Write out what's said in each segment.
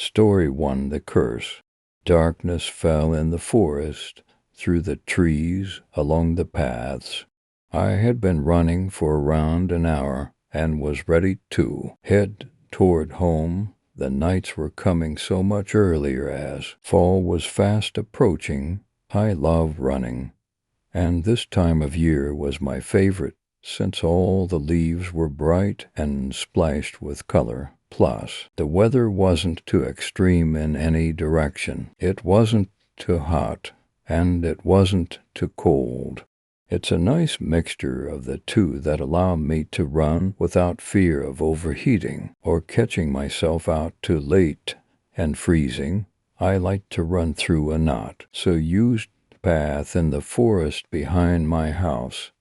Story 1: The Curse. Darkness fell in the forest, through the trees, along the paths. I had been running for around an hour, and was ready to head toward home. The nights were coming so much earlier as fall was fast approaching. I love running, and this time of year was my favorite, since all the leaves were bright and splashed with color. Plus, the weather wasn't too extreme in any direction. It wasn't too hot, and it wasn't too cold. It's a nice mixture of the two that allowed me to run without fear of overheating or catching myself out too late and freezing. I like to run through a not so used path in the forest behind my house.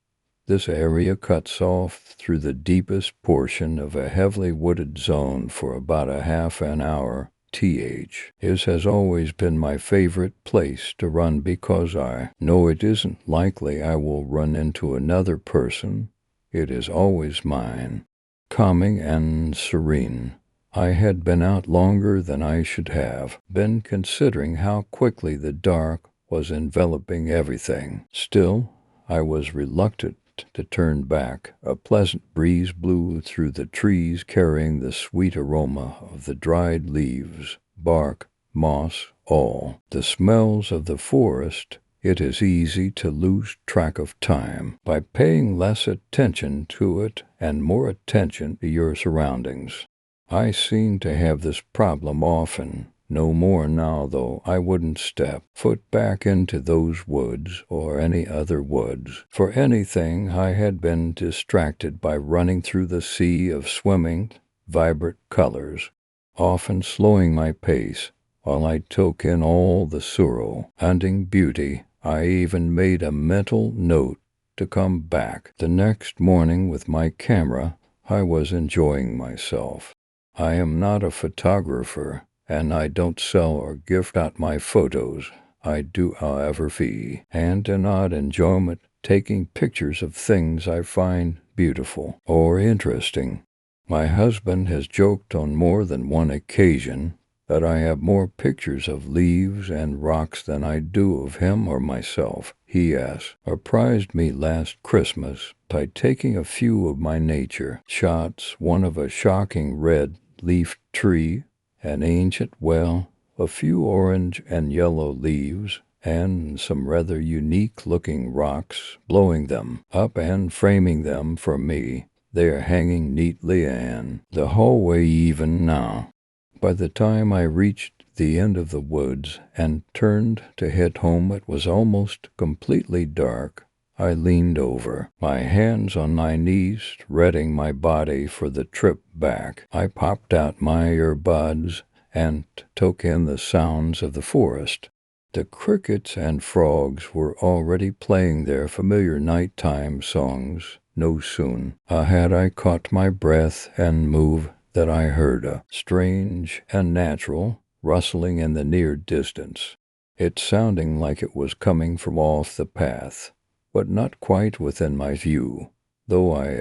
This area cuts off through the deepest portion of a heavily wooded zone for about a half an hour. It has always been my favorite place to run because I know it isn't likely I will run into another person. It is always mine. Calming and serene. I had been out longer than I should have been, considering how quickly the dark was enveloping everything. Still, I was reluctant to turn back. A pleasant breeze blew through the trees, carrying the sweet aroma of the dried leaves, bark, moss, all the smells of the forest. It is easy to lose track of time by paying less attention to it and more attention to your surroundings. I seem to have this problem often. No more now, though. I wouldn't step foot back into those woods or any other woods for anything. I had been distracted by running through the sea of swimming, vibrant colors, often slowing my pace while I took in all the surrounding beauty. I even made a mental note to come back the next morning with my camera. I was enjoying myself. I am not a photographer, and I don't sell or gift out my photos. I do, however, fee and an odd enjoyment taking pictures of things I find beautiful or interesting. My husband has joked on more than one occasion that I have more pictures of leaves and rocks than I do of him or myself. He has surprised me last Christmas by taking a few of my nature shots, one of a shocking red-leafed tree, an ancient well, a few orange and yellow leaves, and some rather unique-looking rocks, blowing them up and framing them for me. They are hanging neatly in the hallway even now. By the time I reached the end of the woods and turned to head home, it was almost completely dark. I leaned over, my hands on my knees, readying my body for the trip back. I popped out my earbuds and took in the sounds of the forest. The crickets and frogs were already playing their familiar nighttime songs. No sooner had I caught my breath and moved that I heard a strange and natural rustling in the near distance. It sounding like it was coming from off the path, but not quite within my view. Though I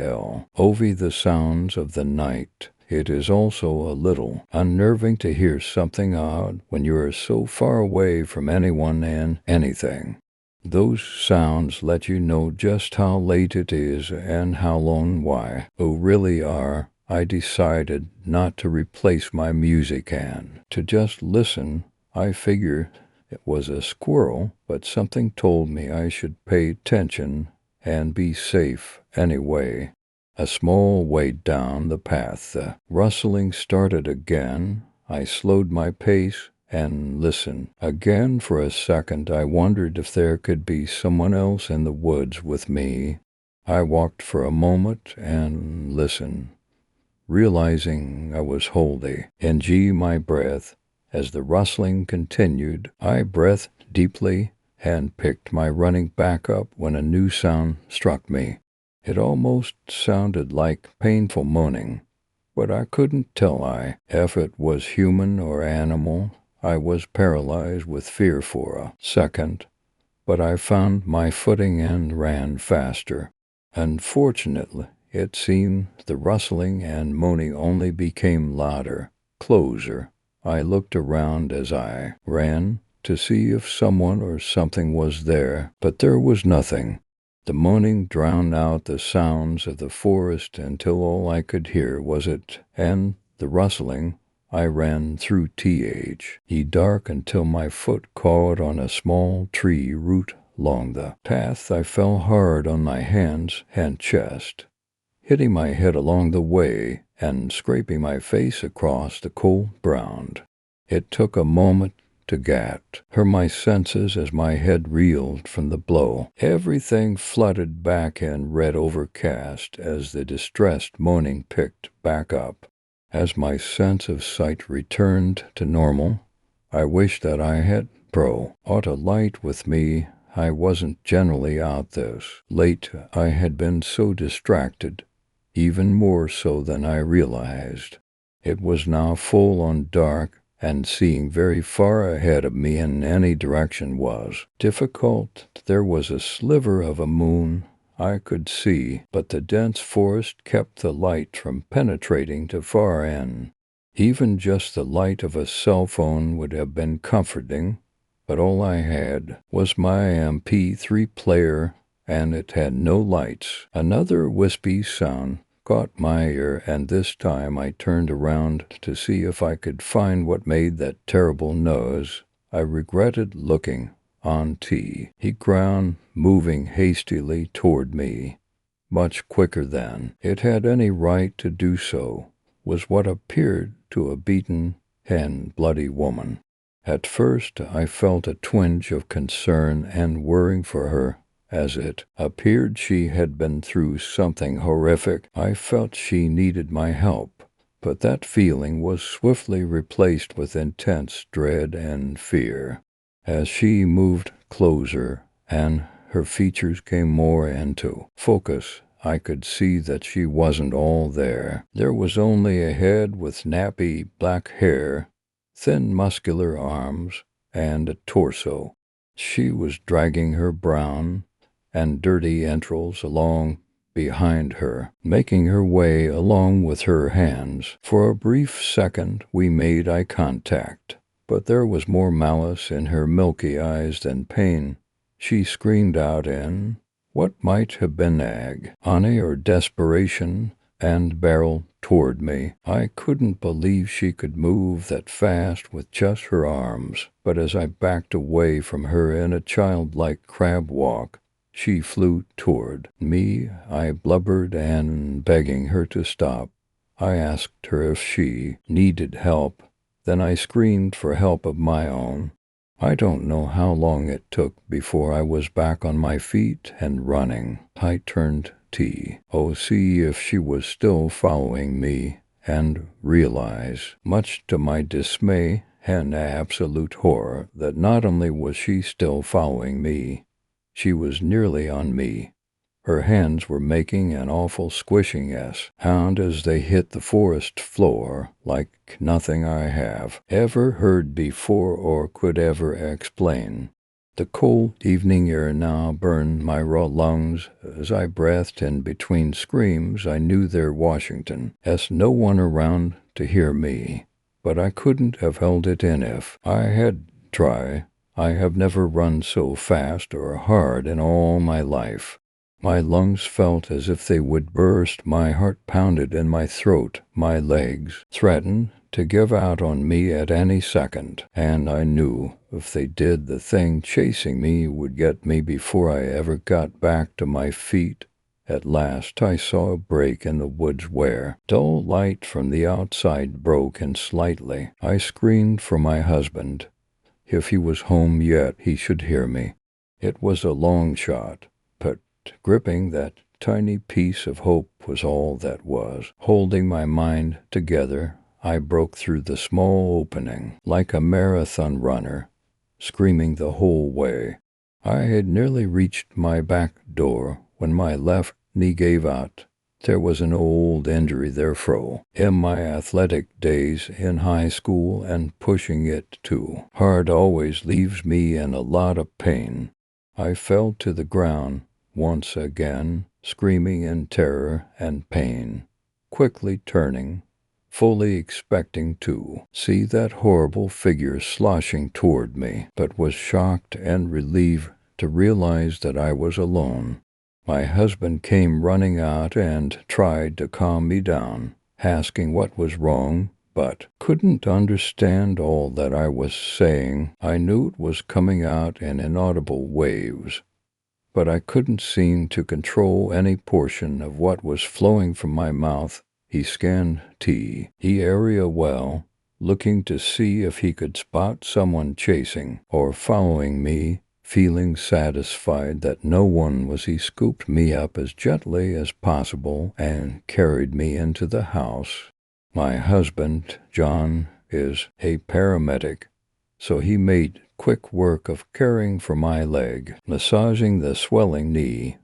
over the sounds of the night, it is also a little unnerving to hear something odd when you are so far away from anyone and anything. Those sounds let you know just how late it is and how long why. Really are. I decided not to replace my music and to just listen. I figured it was a squirrel, but something told me I should pay attention and be safe anyway. A small way down the path, the rustling started again. I slowed my pace and listened. Again, for a second, I wondered if there could be someone else in the woods with me. I walked for a moment and listened, realizing I was holding in my breath. As the rustling continued, I breathed deeply and picked my running back up when a new sound struck me. It almost sounded like painful moaning, but I couldn't tell if it was human or animal. I was paralyzed with fear for a second, but I found my footing and ran faster. Unfortunately, it seemed the rustling and moaning only became louder, closer. I looked around as I ran to see if someone or something was there, but there was nothing. The moaning drowned out the sounds of the forest until all I could hear was it and the rustling. I ran through the dark until my foot caught on a small tree root along the path. I fell hard on my hands and chest, hitting my head along the way and scraping my face across the cold ground. It took a moment to gather my senses as my head reeled from the blow. Everything flooded back in red overcast as the distressed moaning picked back up. As my sense of sight returned to normal, I wished that I had brought a light with me. I wasn't generally out this late. I had been so distracted, even more so than I realized. It was now full on dark, and seeing very far ahead of me in any direction was difficult. There was a sliver of a moon I could see, but the dense forest kept the light from penetrating to far in. Even just the light of a cell phone would have been comforting, but all I had was my MP3 player, and it had no lights. Another wispy sound caught my ear, and this time I turned around to see if I could find what made that terrible noise. I regretted looking. He ground, moving hastily toward me, much quicker than it had any right to do so, was what appeared to a beaten and bloody woman. At first I felt a twinge of concern and worry for her, as it appeared she had been through something horrific. I felt she needed my help, but that feeling was swiftly replaced with intense dread and fear. As she moved closer and her features came more into focus, I could see that she wasn't all there. There was only a head with nappy black hair, thin muscular arms, and a torso. She was dragging her brown and dirty entrails along behind her, making her way along with her hands. For a brief second we made eye contact, but there was more malice in her milky eyes than pain. She screamed out in what might have been agony or desperation and barreled toward me. I couldn't believe she could move that fast with just her arms, but as I backed away from her in a childlike crab walk, she flew toward me. I blubbered and begging her to stop. I asked her if she needed help. Then I screamed for help of my own. I don't know how long it took before I was back on my feet and running. I turned to see if she was still following me, and realized, much to my dismay and absolute horror, that not only was she still following me, she was nearly on me. Her hands were making an awful squishing sound as they hit the forest floor, like nothing I have ever heard before or could ever explain. The cold evening air now burned my raw lungs. As I breathed in between screams, I knew there Washington, as no one around to hear me, but I couldn't have held it in if I had tried. I have never run so fast or hard in all my life. My lungs felt as if they would burst. My heart pounded in my throat. My legs threatened to give out on me at any second, and I knew if they did, the thing chasing me would get me before I ever got back to my feet. At last I saw a break in the woods where dull light from the outside broke in slightly. I screamed for my husband. If he was home yet, he should hear me. It was a long shot, but gripping that tiny piece of hope was all that was. Holding my mind together, I broke through the small opening like a marathon runner, screaming the whole way. I had nearly reached my back door when my left knee gave out. There was an old injury there in my athletic days in high school, and pushing it too hard always leaves me in a lot of pain. I fell to the ground once again, screaming in terror and pain, quickly turning, fully expecting to see that horrible figure sloshing toward me, but was shocked and relieved to realize that I was alone. My husband came running out and tried to calm me down, asking what was wrong, but couldn't understand all that I was saying. I knew it was coming out in inaudible waves, but I couldn't seem to control any portion of what was flowing from my mouth. He scanned the area well, looking to see if he could spot someone chasing or following me. Feeling satisfied that no one was, he scooped me up as gently as possible and carried me into the house. My husband, John, is a paramedic, so he made quick work of caring for my leg, massaging the swelling knee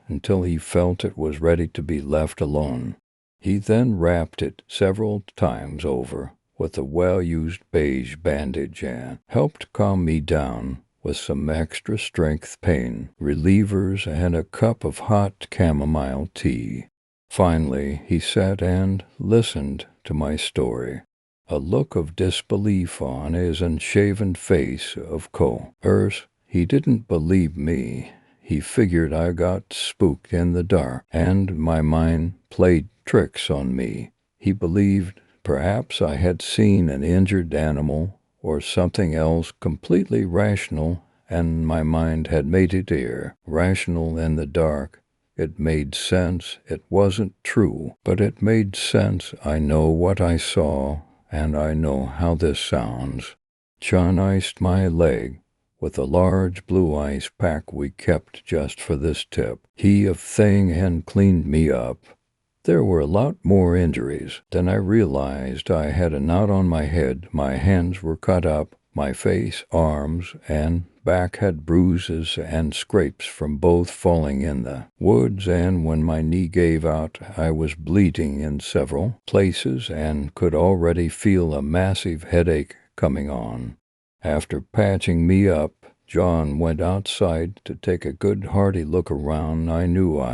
until he felt it was ready to be left alone. He then wrapped it several times over with a well-used beige bandage and helped calm me down with some extra strength pain relievers and a cup of hot chamomile tea. Finally, he sat and listened to my story, a look of disbelief on his unshaven face. Of course, he didn't believe me. He figured I got spooked in the dark and my mind played tricks on me. He believed perhaps I had seen an injured animal or something else completely rational, and my mind had made it irrational in the dark. It made sense. It wasn't true, but it made sense. I know what I saw, and I know how this sounds. John iced my leg with a large blue ice pack we kept just for this tip. He of thing and cleaned me up. There were a lot more injuries than I realized. I had a knot on my head, my hands were cut up, my face, arms, and back had bruises and scrapes from both falling in the woods, and when my knee gave out, I was bleeding in several places and could already feel a massive headache coming on. After patching me up, John went outside to take a good hearty look around. I knew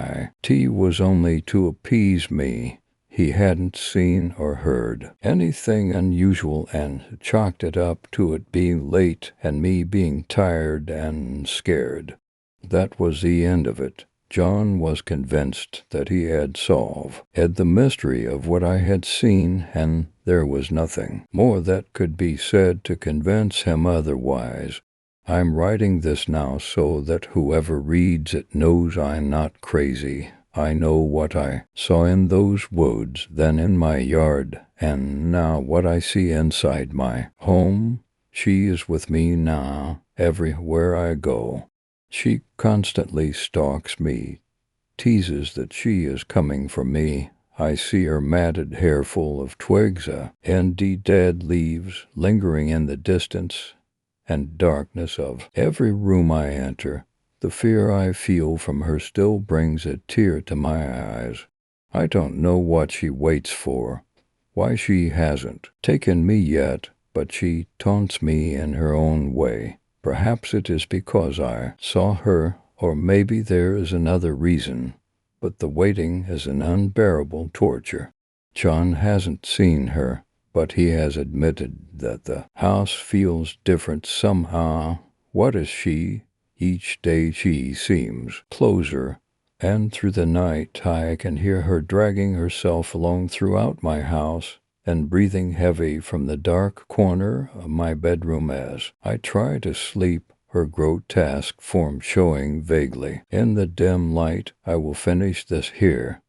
tea was only to appease me. He hadn't seen or heard anything unusual and chalked it up to it being late and me being tired and scared. That was the end of it. John was convinced that he had solved the mystery of what I had seen, and there was nothing more that could be said to convince him otherwise. I'm writing this now so that whoever reads it knows I'm not crazy. I know what I saw in those woods, then in my yard, and now what I see inside my home. She is with me now, everywhere I go. She constantly stalks me, teases that she is coming for me. I see her matted hair full of twigs and dead leaves lingering in the distance and darkness of every room I enter. The fear I feel from her still brings a tear to my eyes. I don't know what she waits for, why she hasn't taken me yet, but she taunts me in her own way. Perhaps it is because I saw her, or maybe there is another reason, but the waiting is an unbearable torture. John hasn't seen her, but he has admitted that the house feels different somehow. What is she? Each day she seems closer, and through the night I can hear her dragging herself along throughout my house and breathing heavy from the dark corner of my bedroom as I try to sleep, her grotesque form showing vaguely in the dim light. I will finish this here,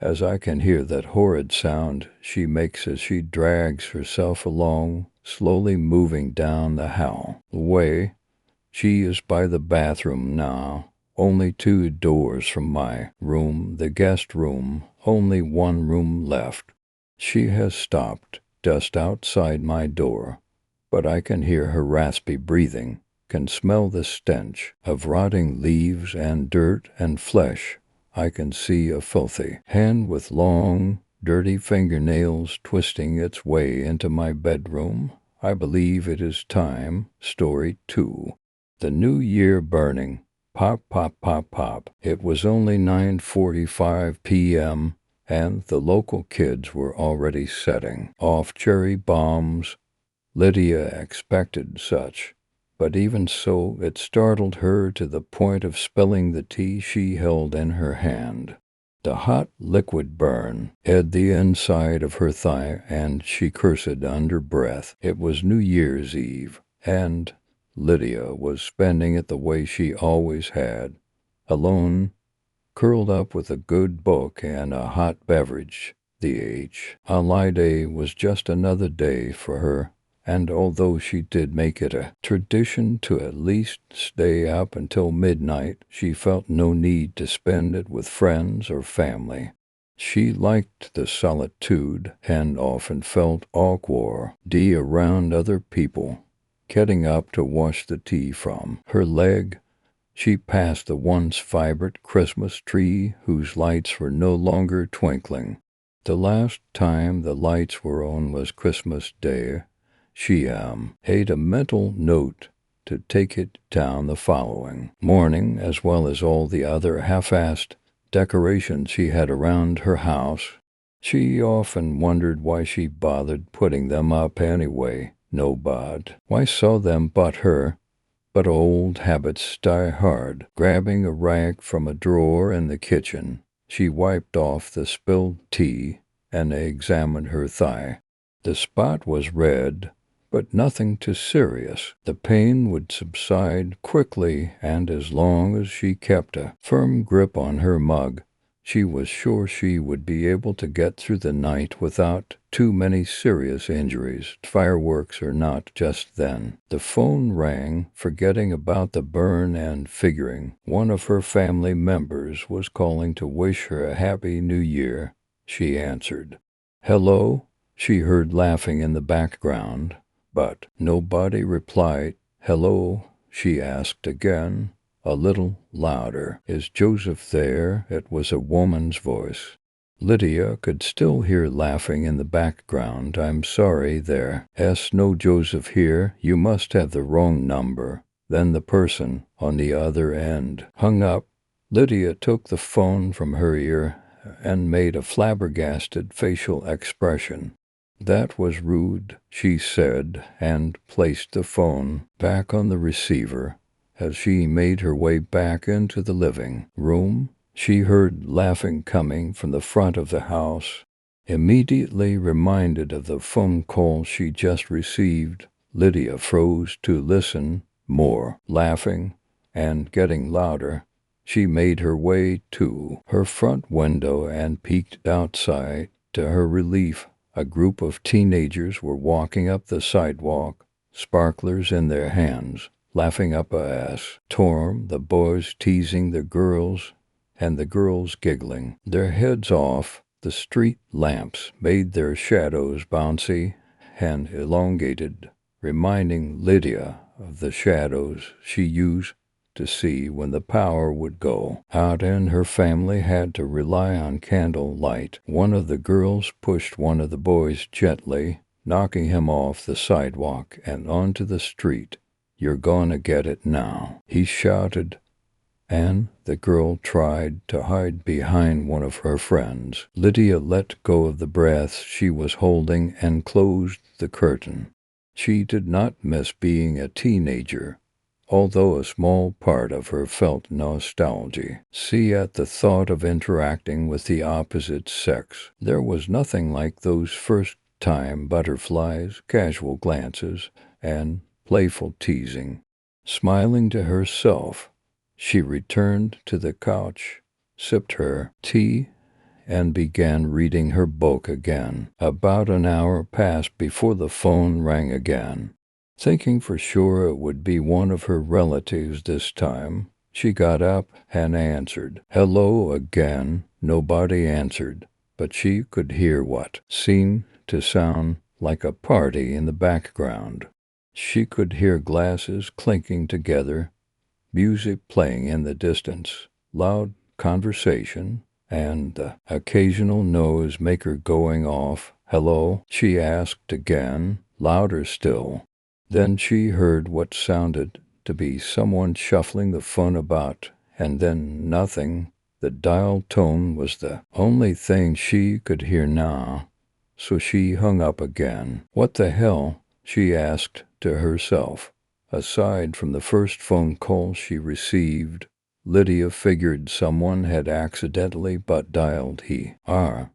as I can hear that horrid sound she makes as she drags herself along, slowly moving down the hallway. She is by the bathroom now, only 2 doors from my room, the guest room, only 1 room left. She has stopped just outside my door, but I can hear her raspy breathing, can smell the stench of rotting leaves and dirt and flesh. I can see a filthy hand with long, dirty fingernails twisting its way into my bedroom. I believe it is time. Story 2. The New Year burning. Pop, pop, pop, pop. It was only 9:45 p.m., and the local kids were already setting off cherry bombs. Lydia expected such, but even so it startled her to the point of spilling the tea she held in her hand. The hot liquid burn hid the inside of her thigh, and she cursed under breath. It was New Year's Eve, and Lydia was spending it the way she always had, alone, curled up with a good book and a hot beverage. A lie day was just another day for her, and although she did make it a tradition to at least stay up until midnight, she felt no need to spend it with friends or family. She liked the solitude and often felt awkward around other people. Getting up to wash the tea from her leg, she passed the once vibrant Christmas tree whose lights were no longer twinkling. The last time the lights were on was Christmas Day. She made a mental note to take it down the following morning, as well as all the other half-assed decorations she had around her house. She often wondered why she bothered putting them up anyway. Nobody. Why saw them but her? But old habits die hard. Grabbing a rag from a drawer in the kitchen, she wiped off the spilled tea and examined her thigh. The spot was red, but nothing too serious. The pain would subside quickly, and as long as she kept a firm grip on her mug, she was sure she would be able to get through the night without too many serious injuries, fireworks or not. Just then, the phone rang. Forgetting about the burn and figuring one of her family members was calling to wish her a happy new year, she answered. "Hello?" she heard laughing in the background, but nobody replied. "Hello?" she asked again, a little louder. "Is Joseph there?" It was a woman's voice. Lydia could still hear laughing in the background. "I'm sorry, there's no Joseph here. You must have the wrong number." Then the person on the other end hung up. Lydia took the phone from her ear and made a flabbergasted facial expression. "That was rude," she said, and placed the phone back on the receiver. As she made her way back into the living room, she heard laughing coming from the front of the house. Immediately reminded of the phone call she just received, Lydia froze to listen. More laughing, and getting louder. She made her way to her front window and peeked outside. To her relief, a group of teenagers were walking up the sidewalk, sparklers in their hands, laughing up a storm, the boys teasing the girls, and the girls giggling their heads off. The street lamps made their shadows bouncy and elongated, reminding Lydia of the shadows she used to see when the power would go out and her family had to rely on candle light. One of the girls pushed one of the boys gently, knocking him off the sidewalk and onto the street. "You're gonna get it now," he shouted, and the girl tried to hide behind one of her friends. Lydia let go of the breath she was holding and closed the curtain. She did not miss being a teenager, although a small part of her felt nostalgia at the thought of interacting with the opposite sex. There was nothing like those first-time butterflies, casual glances, and playful teasing. Smiling to herself, she returned to the couch, sipped her tea, and began reading her book again. About an hour passed before the phone rang again. Thinking for sure it would be one of her relatives this time, she got up and answered. "Hello" again. Nobody answered, but she could hear what seemed to sound like a party in the background. She could hear glasses clinking together, music playing in the distance, loud conversation, and the occasional noisemaker going off. "Hello?" she asked again, louder still. Then she heard what sounded to be someone shuffling the phone about, and then nothing. The dial tone was the only thing she could hear now, so she hung up again. What the hell? She asked to herself. Aside from the first phone call she received, Lydia figured someone had accidentally but dialed her.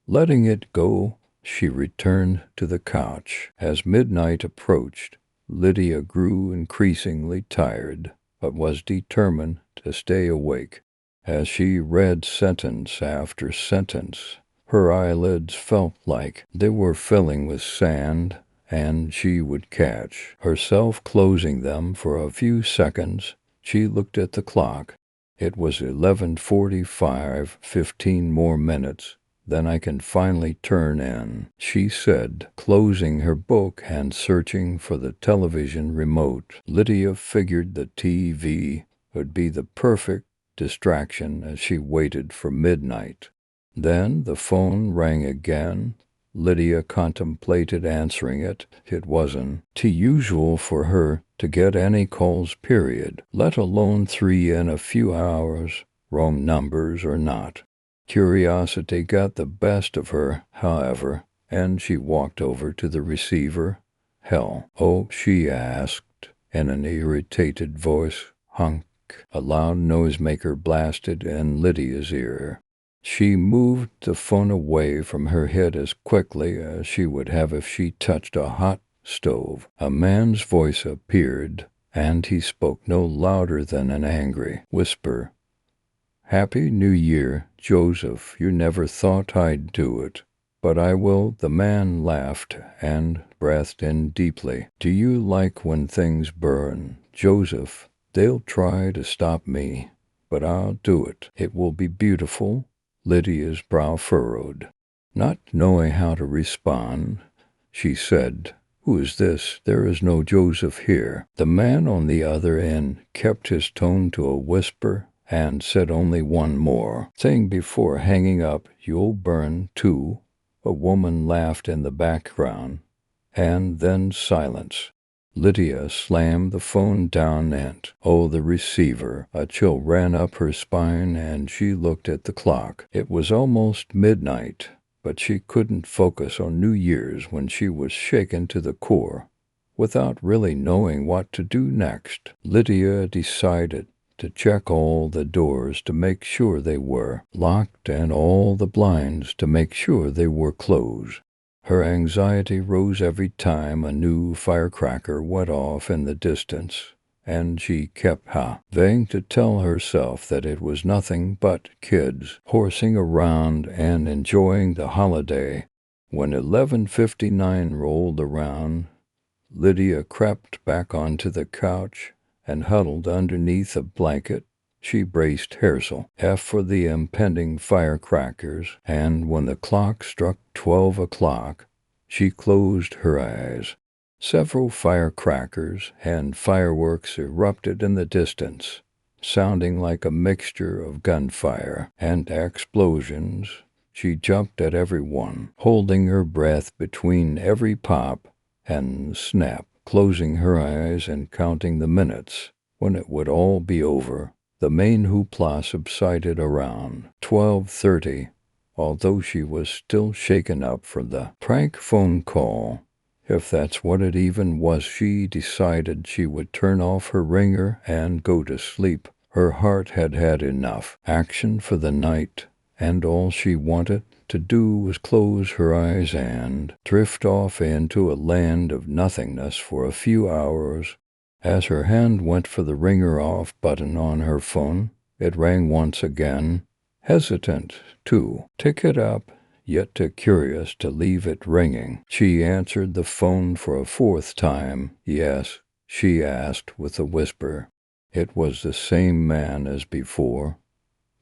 Letting it go, she returned to the couch. As midnight approached, Lydia grew increasingly tired, but was determined to stay awake. As she read sentence after sentence, her eyelids felt like they were filling with sand, and she would catch herself closing them for a few seconds. She looked at the clock. It was 11:45, 15 more minutes. Then I can finally turn in, she said, closing her book and searching for the television remote. Lydia figured the TV would be the perfect distraction as she waited for midnight. Then the phone rang again. Lydia contemplated answering it. It wasn't usual for her to get any calls, period, let alone 3 in a few hours, wrong numbers or not. Curiosity got the best of her, however, and she walked over to the receiver. Hell, oh, she asked in an irritated voice. Hunk. A loud noisemaker blasted in Lydia's ear. She moved the phone away from her head as quickly as she would have if she touched a hot stove. A man's voice appeared, and he spoke no louder than an angry whisper. Happy New Year, Joseph. You never thought I'd do it, but I will. The man laughed and breathed in deeply. Do you like when things burn, Joseph? They'll try to stop me, but I'll do it. It will be beautiful. Lydia's brow furrowed. Not knowing how to respond, she said, Who is this? There is no Joseph here. The man on the other end kept his tone to a whisper and said only one more thing before hanging up. You'll burn, too. A woman laughed in the background, and then silence. Lydia slammed the phone down and, the receiver. A chill ran up her spine and she looked at the clock. It was almost midnight, but she couldn't focus on New Year's when she was shaken to the core. Without really knowing what to do next, Lydia decided to check all the doors to make sure they were locked and all the blinds to make sure they were closed. Her anxiety rose every time a new firecracker went off in the distance, and she kept having to tell herself that it was nothing but kids horsing around and enjoying the holiday. When 11:59 rolled around, Lydia crept back onto the couch and huddled underneath a blanket. She braced herself for the impending firecrackers, and when the clock struck 12 o'clock, she closed her eyes. Several firecrackers and fireworks erupted in the distance, sounding like a mixture of gunfire and explosions. She jumped at every one, holding her breath between every pop and snap, closing her eyes and counting the minutes when it would all be over. The main hoopla subsided around 12:30, although she was still shaken up from the prank phone call. If that's what it even was, she decided she would turn off her ringer and go to sleep. Her heart had had enough action for the night, and all she wanted to do was close her eyes and drift off into a land of nothingness for a few hours. As her hand went for the ringer off button on her phone, it rang once again. Hesitant to pick it up, yet too curious to leave it ringing, she answered the phone for a fourth time. Yes, she asked with a whisper. It was the same man as before,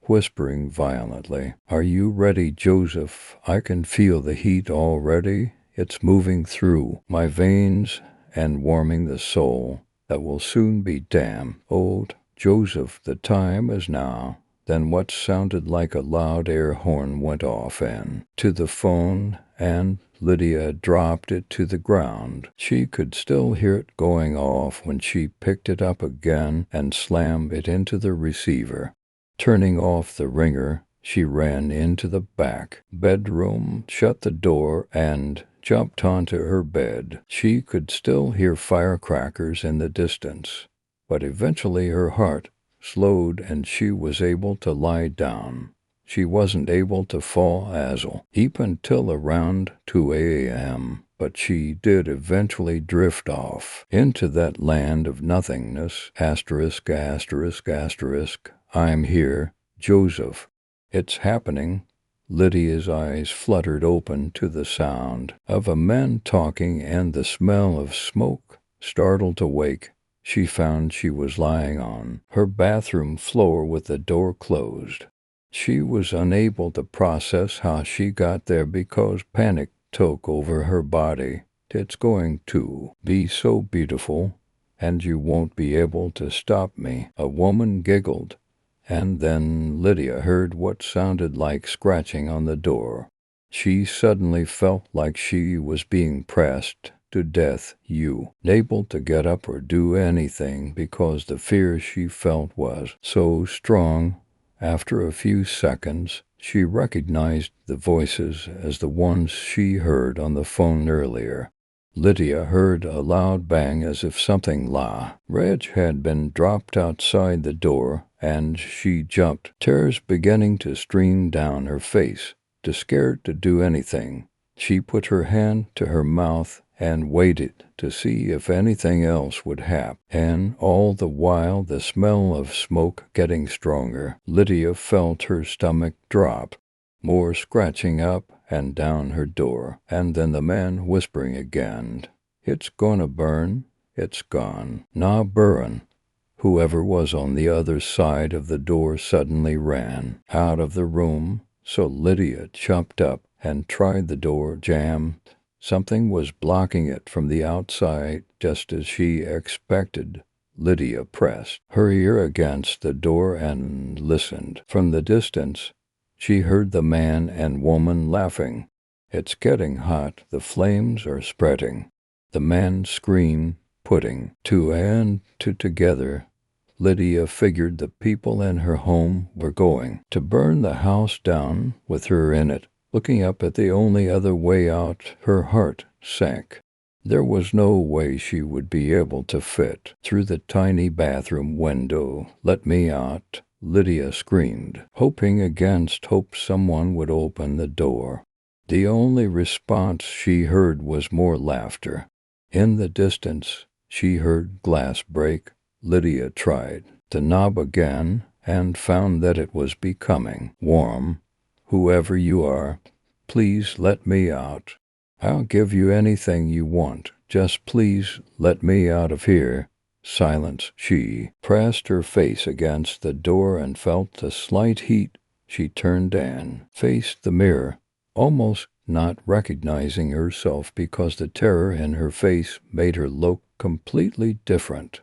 whispering violently. Are you ready, Joseph? I can feel the heat already. It's moving through my veins and warming the soul that will soon be damn old. Joseph, the time is now. Then what sounded like a loud air horn went off to the phone, and Lydia dropped it to the ground. She could still hear it going off when she picked it up again and slammed it into the receiver. Turning off the ringer, she ran into the back bedroom, shut the door, and jumped onto her bed. She could still hear firecrackers in the distance, but eventually her heart slowed and she was able to lie down. She wasn't able to fall asleep even till around 2 a.m., but she did eventually drift off into that land of nothingness. Asterisk, asterisk, asterisk. I'm here, Joseph. It's happening. Lydia's eyes fluttered open to the sound of a man talking and the smell of smoke. Startled awake, she found she was lying on her bathroom floor with the door closed. She was unable to process how she got there because panic took over her body. It's going to be so beautiful, and you won't be able to stop me, a woman giggled. And then Lydia heard what sounded like scratching on the door. She suddenly felt like she was being pressed to death, unable to get up or do anything because the fear she felt was so strong. After a few seconds, she recognized the voices as the ones she heard on the phone earlier. Lydia heard a loud bang as if something large had been dropped outside the door, and she jumped, tears beginning to stream down her face. Too scared to do anything, she put her hand to her mouth and waited to see if anything else would happen. And all the while, the smell of smoke getting stronger, Lydia felt her stomach drop. More scratching up and down her door, and then the man whispering again, "It's gonna burn. It's gone. Nah, burn." Whoever was on the other side of the door suddenly ran out of the room, so Lydia jumped up and tried the door jammed. Something was blocking it from the outside, just as she expected. Lydia pressed her ear against the door and listened. From the distance, she heard the man and woman laughing. "It's getting hot. The flames are spreading." The man screamed, putting two and two together. Lydia figured the people in her home were going to burn the house down with her in it. Looking up at the only other way out, her heart sank. There was no way she would be able to fit through the tiny bathroom window. "Let me out," Lydia screamed, hoping against hope someone would open the door. The only response she heard was more laughter. In the distance, she heard glass break. Lydia tried the knob again and found that it was becoming warm. "Whoever you are, please let me out. I'll give you anything you want. Just please let me out of here." Silence. She pressed her face against the door and felt a slight heat. She turned and faced the mirror, almost not recognizing herself because the terror in her face made her look completely different.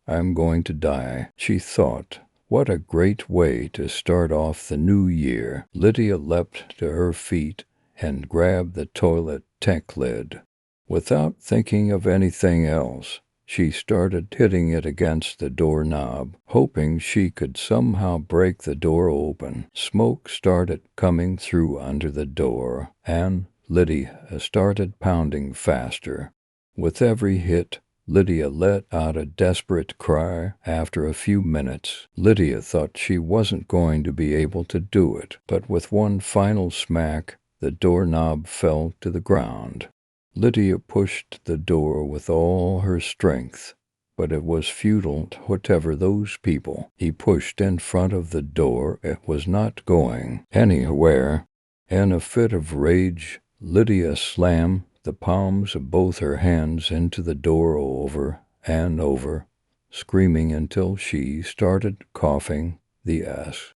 "I'm going to die," she thought. What a great way to start off the new year. Lydia leapt to her feet and grabbed the toilet tank lid. Without thinking of anything else, she started hitting it against the doorknob, hoping she could somehow break the door open. Smoke started coming through under the door, and Lydia started pounding faster. With every hit, Lydia let out a desperate cry. After a few minutes, Lydia thought she wasn't going to be able to do it, but with one final smack, the doorknob fell to the ground. Lydia pushed the door with all her strength, but it was futile. Whatever those people he pushed in front of the door, it was not going anywhere. In a fit of rage, Lydia slammed the palms of both her hands into the door over and over, screaming until she started coughing. The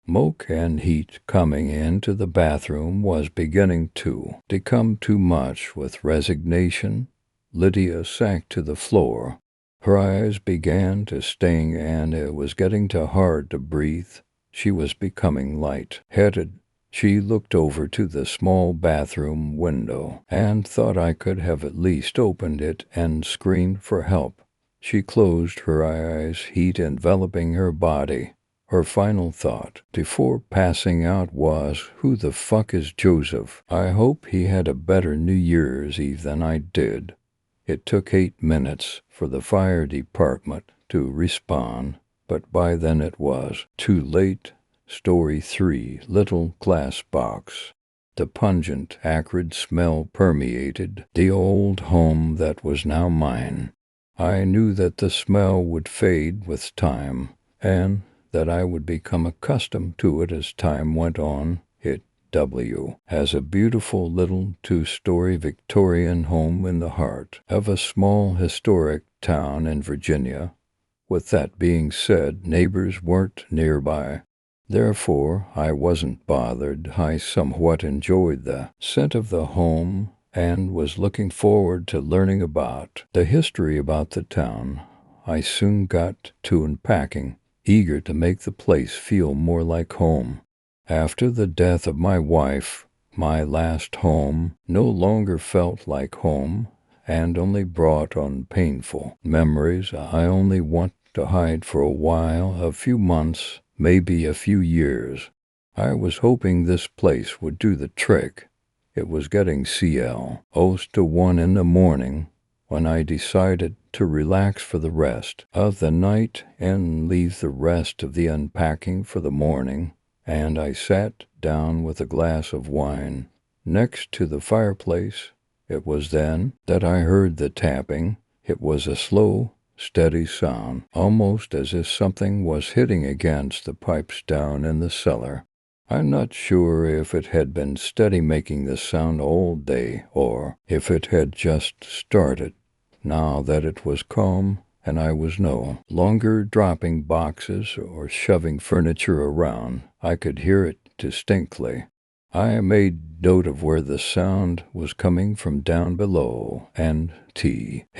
smoke and heat coming into the bathroom was beginning to become too much. With resignation, Lydia sank to the floor. Her eyes began to sting and it was getting too hard to breathe. She was becoming light-headed. She looked over to the small bathroom window and thought I could have at least opened it and screamed for help. She closed her eyes, heat enveloping her body. Her final thought before passing out was, "Who the fuck is Joseph? I hope he had a better New Year's Eve than I did." It took 8 minutes for the fire department to respond, but by then it was too late. Story 3, Little Glass Box. The pungent, acrid smell permeated the old home that was now mine. I knew that the smell would fade with time, and that I would become accustomed to it as time went on. It has a beautiful little 2-story Victorian home in the heart of a small historic town in Virginia. With that being said, neighbors weren't nearby. Therefore, I wasn't bothered. I somewhat enjoyed the scent of the home and was looking forward to learning about the history about the town. I soon got to unpacking, eager to make the place feel more like home. After the death of my wife, my last home no longer felt like home and only brought on painful memories I only want to hide for a while, a few months, maybe a few years. I was hoping this place would do the trick. It was getting close to 1 in the morning when I decided to relax for the rest of the night and leave the rest of the unpacking for the morning, and I sat down with a glass of wine next to the fireplace. It was then that I heard the tapping. It was a slow, steady sound, almost as if something was hitting against the pipes down in the cellar. I'm not sure if it had been steady making the sound all day, or if it had just started, now that it was calm and I was no longer dropping boxes or shoving furniture around. I could hear it distinctly. I made note of where the sound was coming from down below, and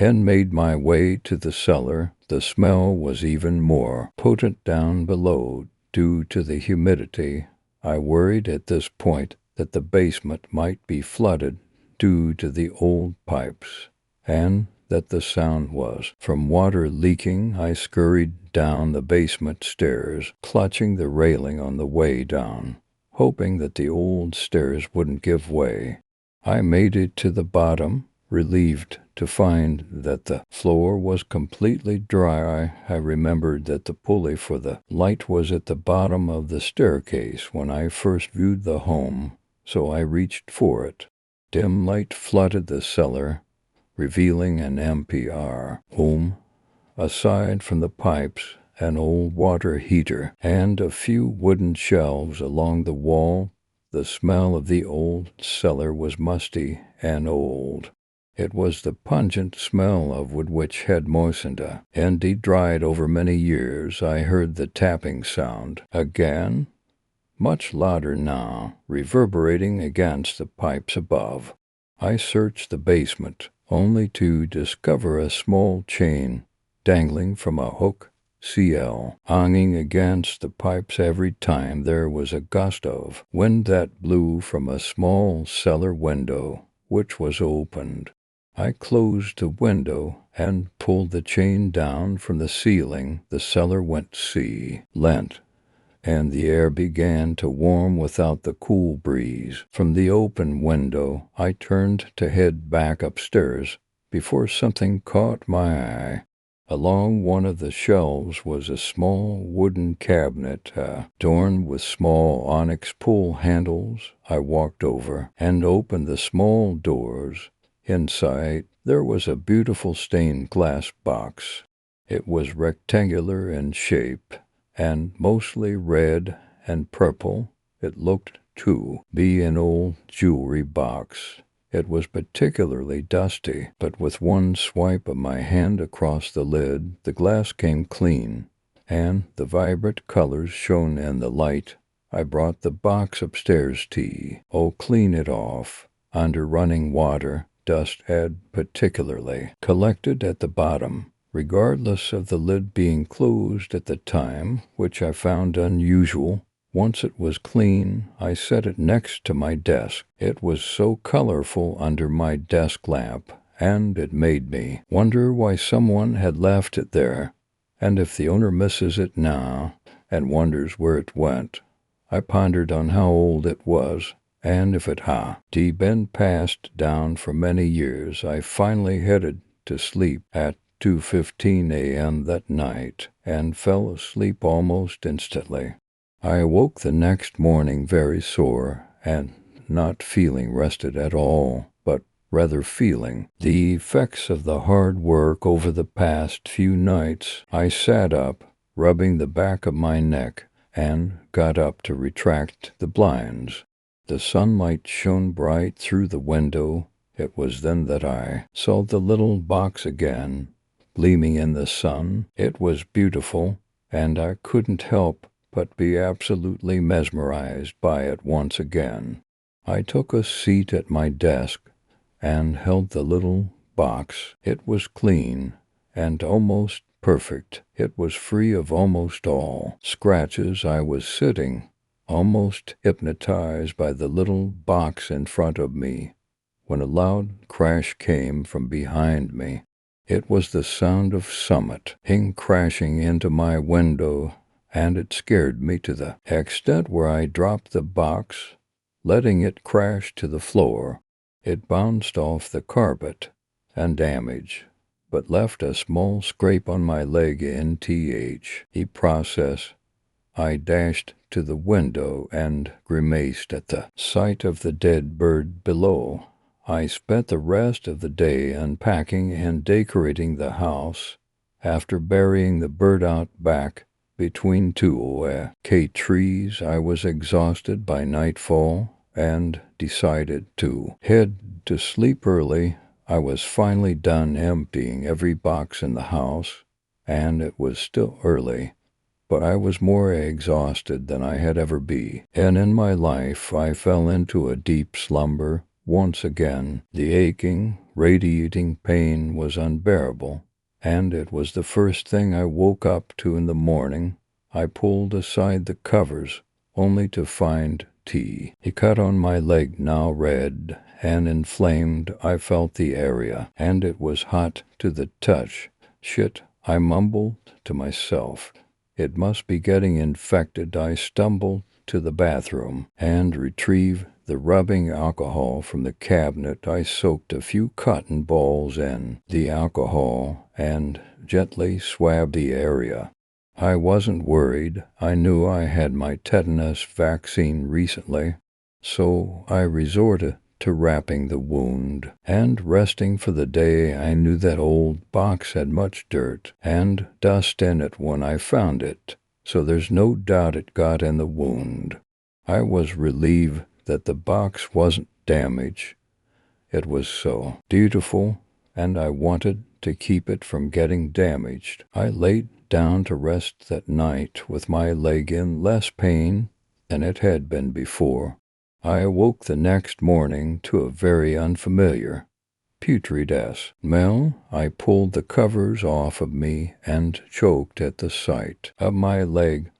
made my way to the cellar. The smell was even more potent down below due to the humidity. I worried at this point that the basement might be flooded due to the old pipes, and that the sound was from water leaking. I scurried down the basement stairs, clutching the railing on the way down, hoping that the old stairs wouldn't give way. I made it to the bottom, relieved to find that the floor was completely dry. I remembered that the pulley for the light was at the bottom of the staircase when I first viewed the home, so I reached for it. Dim light flooded the cellar, revealing an empty home. Aside from the pipes, an old water heater, and a few wooden shelves along the wall, the smell of the old cellar was musty and old. It was the pungent smell of wood which had moistened and dried over many years. I heard the tapping sound again, much louder now, reverberating against the pipes above. I searched the basement, only to discover a small chain dangling from a hook, hanging against the pipes every time there was a gust of wind that blew from a small cellar window, which was opened. I closed the window and pulled the chain down from the ceiling. The cellar went lent, and the air began to warm without the cool breeze from the open window. I turned to head back upstairs before something caught my eye. Along one of the shelves was a small wooden cabinet, adorned with small onyx pull handles. I walked over and opened the small doors. Inside, there was a beautiful stained glass box. It was rectangular in shape and mostly red and purple. It looked to be an old jewelry box. It was particularly dusty, but with one swipe of my hand across the lid, the glass came clean, and the vibrant colors shone in the light. I brought the box upstairs to clean it off. Under running water, dust had particularly collected at the bottom. Regardless of the lid being closed at the time, which I found unusual, once it was clean, I set it next to my desk. It was so colorful under my desk lamp, and it made me wonder why someone had left it there, and if the owner misses it now. and wonders where it went. I pondered on how old it was, and if it had been passed down for many years. I finally headed to sleep at 2:15 a.m. that night, and fell asleep almost instantly. I awoke the next morning very sore, and not feeling rested at all, but rather feeling the effects of the hard work over the past few nights. I sat up, rubbing the back of my neck, and got up to retract the blinds. The sunlight shone bright through the window. It was then that I saw the little box again, gleaming in the sun. It was beautiful, and I couldn't help but be absolutely mesmerized by it once again. I took a seat at my desk and held the little box. It was clean and almost perfect. It was free of almost all scratches. I was sitting, almost hypnotized by the little box in front of me, when a loud crash came from behind me. It was the sound of Summit crashing into my window, and it scared me to the extent where I dropped the box, letting it crash to the floor. It bounced off the carpet and damaged, but left a small scrape on my leg in the process. I dashed to the window and grimaced at the sight of the dead bird below. I spent the rest of the day unpacking and decorating the house. After burying the bird out back between two trees, I was exhausted by nightfall and decided to head to sleep early. I was finally done emptying every box in the house, and it was still early, but I was more exhausted than I had ever been. And in my life I fell into a deep slumber. Once again, the aching, radiating pain was unbearable, and it was the first thing I woke up to in the morning. I pulled aside the covers, only to find tea. He cut on my leg, now red and inflamed. I felt the area, and it was hot to the touch. Shit, I mumbled to myself. It must be getting infected. I stumbled to the bathroom and retrieved the rubbing alcohol from the cabinet. I soaked a few cotton balls in the alcohol and gently swabbed the area. I wasn't worried. I knew I had my tetanus vaccine recently, so I resorted to wrapping the wound and resting for the day. I knew that old box had much dirt and dust in it when I found it, so there's no doubt it got in the wound. I was relieved that the box wasn't damaged. It was so beautiful, and I wanted to keep it from getting damaged. I laid down to rest that night with my leg in less pain than it had been before. I awoke the next morning to a very unfamiliar, putrid smell. I pulled the covers off of me and choked at the sight of my leg,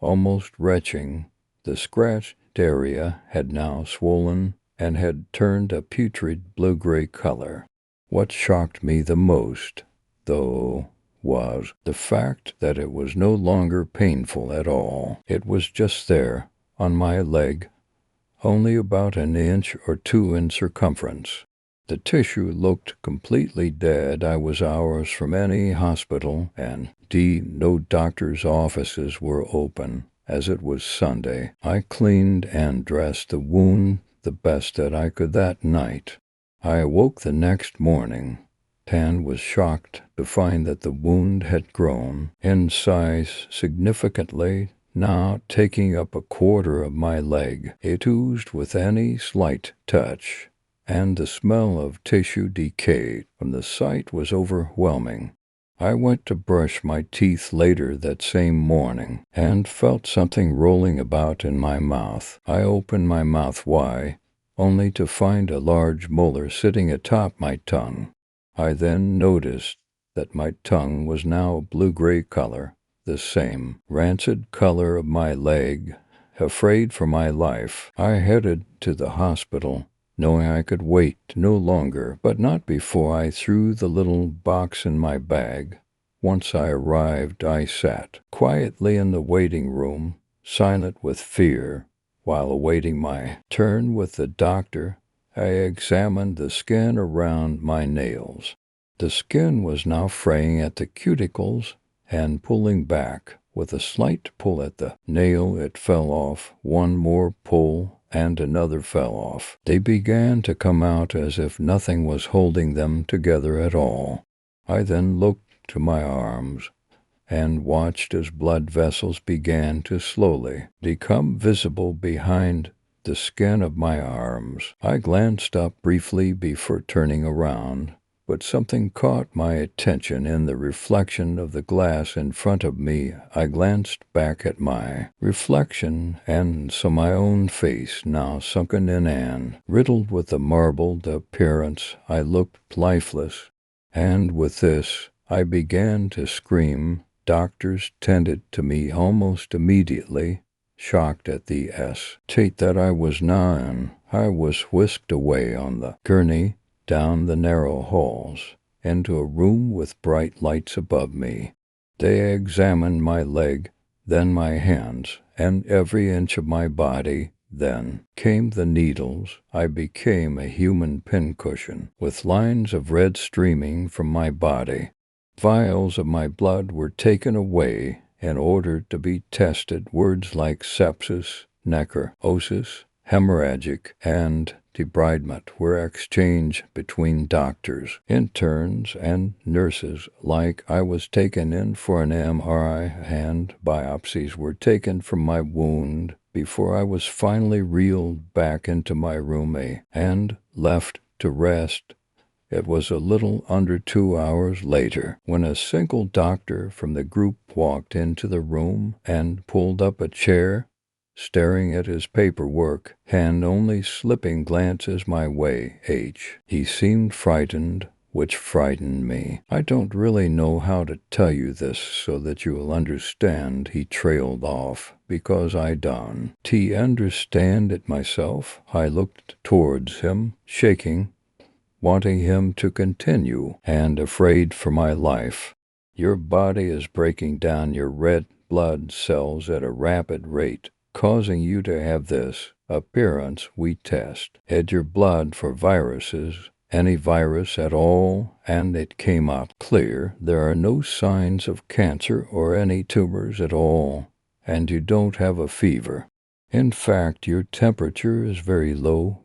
almost retching. The scratched area had now swollen and had turned a putrid blue-gray color. What shocked me the most, though, was the fact that it was no longer painful at all. It was just there, on my leg, only about an inch or two in circumference. The tissue looked completely dead. I was hours from any hospital, and no doctor's offices were open, as it was Sunday. I cleaned and dressed the wound the best that I could that night. I awoke the next morning and was shocked to find that the wound had grown in size significantly, now taking up a quarter of my leg. It oozed with any slight touch, and the smell of tissue decay from the sight was overwhelming. I went to brush my teeth later that same morning and felt something rolling about in my mouth. I opened my mouth wide, only to find a large molar sitting atop my tongue. I then noticed that my tongue was now a blue-gray color, the same rancid color of my leg. Afraid for my life, I headed to the hospital, knowing I could wait no longer, but not before I threw the little box in my bag. Once I arrived, I sat quietly in the waiting room, silent with fear. While awaiting my turn with the doctor, I examined the skin around my nails. The skin was now fraying at the cuticles and pulling back. With a slight pull at the nail, it fell off. One more pull, and another fell off. They began to come out as if nothing was holding them together at all. I then looked to my arms and watched as blood vessels began to slowly become visible behind the skin of my arms. I glanced up briefly before turning around, but something caught my attention in the reflection of the glass in front of me. I glanced back at my reflection and saw my own face, now sunken in and riddled with the marbled appearance. I looked lifeless, and with this I began to scream. Doctors tended to me almost immediately. Shocked at the state that I was now in, I was whisked away on the gurney down the narrow halls, into a room with bright lights above me. They examined my leg, then my hands, and every inch of my body. Then came the needles. I became a human pincushion, with lines of red streaming from my body. Vials of my blood were taken away in order to be tested. Words like sepsis, necrosis, hemorrhagic, and debridement were exchanged between doctors, interns, and nurses. Like I was taken in for an MRI, and biopsies were taken from my wound before I was finally reeled back into my room and left to rest. It was a little under 2 hours later when a single doctor from the group walked into the room and pulled up a chair, staring at his paperwork and only slipping glances my way. He seemed frightened, which frightened me. I don't really know how to tell you this so that you will understand. He trailed off because I don't understand it myself. I looked towards him, shaking, wanting him to continue, and afraid for my life. Your body is breaking down your red blood cells at a rapid rate, causing you to have this appearance. We tested your blood for viruses, any virus at all, and it came out clear. There are no signs of cancer or any tumors at all, and you don't have a fever. In fact, your temperature is very low.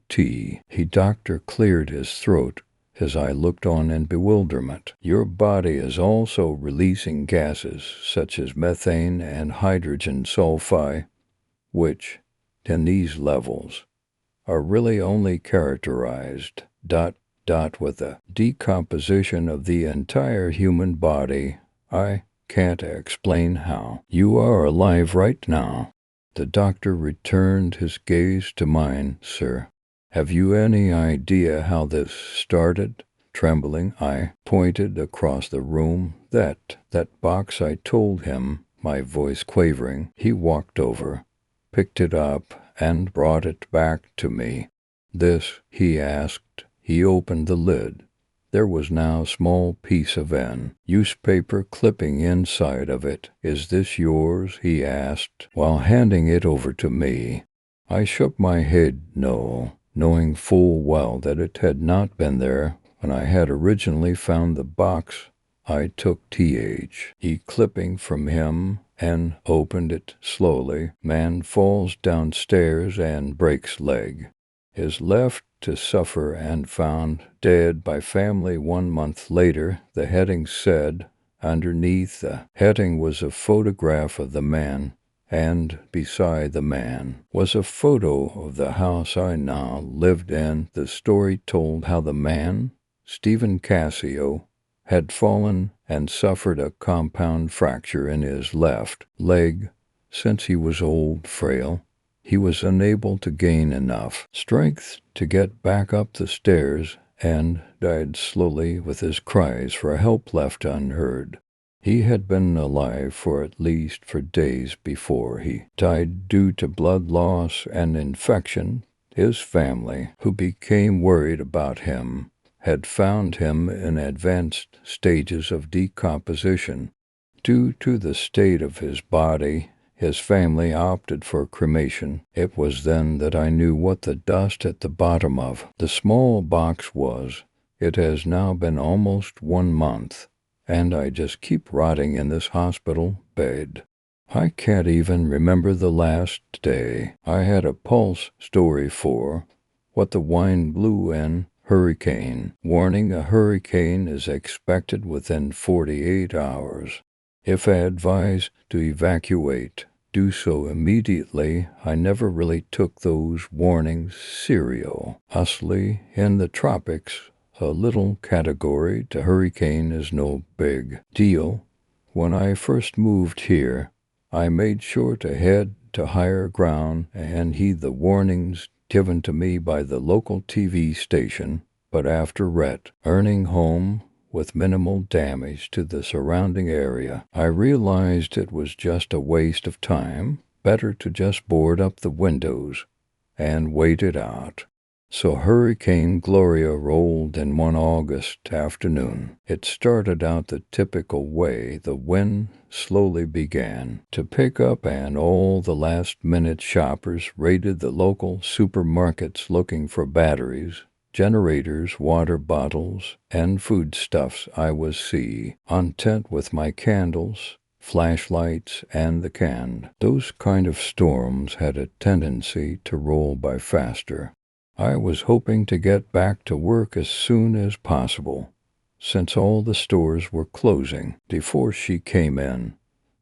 Doctor cleared his throat as I looked on in bewilderment. Your body is also releasing gases such as methane and hydrogen sulfide, which, in these levels, are really only characterized with the decomposition of the entire human body. I can't explain how. You are alive right now. The doctor returned his gaze to mine. Sir, have you any idea how this started? Trembling, I pointed across the room. That box, I told him, my voice quavering. He walked over, picked it up, and brought it back to me. This, he asked. He opened the lid. There was now a small piece of newspaper clipping inside of it. Is this yours? He asked, while handing it over to me. I shook my head no, knowing full well that it had not been there when I had originally found the box. I took clipping from him and opened it slowly. Man falls downstairs and breaks leg. Is left to suffer and found dead by family 1 month later. The heading said, underneath the heading was a photograph of the man, and beside the man was a photo of the house I now lived in. The story told how the man, Stephen Cassio, had fallen and suffered a compound fracture in his left leg. Since he was old, frail, he was unable to gain enough strength to get back up the stairs and died slowly with his cries for help left unheard. He had been alive for at least 4 days before he died due to blood loss and infection. His family, who became worried about him, had found him in advanced stages of decomposition. Due to the state of his body, his family opted for cremation. It was then that I knew what the dust at the bottom of the small box was. It has now been almost 1 month, and I just keep rotting in this hospital bed. I can't even remember the last day. I had a pulse story for what the wine blew in. Hurricane. Warning: a hurricane is expected within 48 hours. If advised to evacuate, do so immediately. I never really took those warnings seriously. In the tropics, a little category to hurricane is no big deal. When I first moved here, I made sure to head to higher ground and heed the warnings given to me by the local TV station, but after returning home with minimal damage to the surrounding area, I realized it was just a waste of time. Better to just board up the windows and wait it out. So Hurricane Gloria rolled in one August afternoon. It started out the typical way. The wind slowly began to pick up, and all the last-minute shoppers raided the local supermarkets looking for batteries, generators, water bottles, and foodstuffs. I was content with my candles, flashlights, and the can. Those kind of storms had a tendency to roll by faster. I was hoping to get back to work as soon as possible, since all the stores were closing before she came in,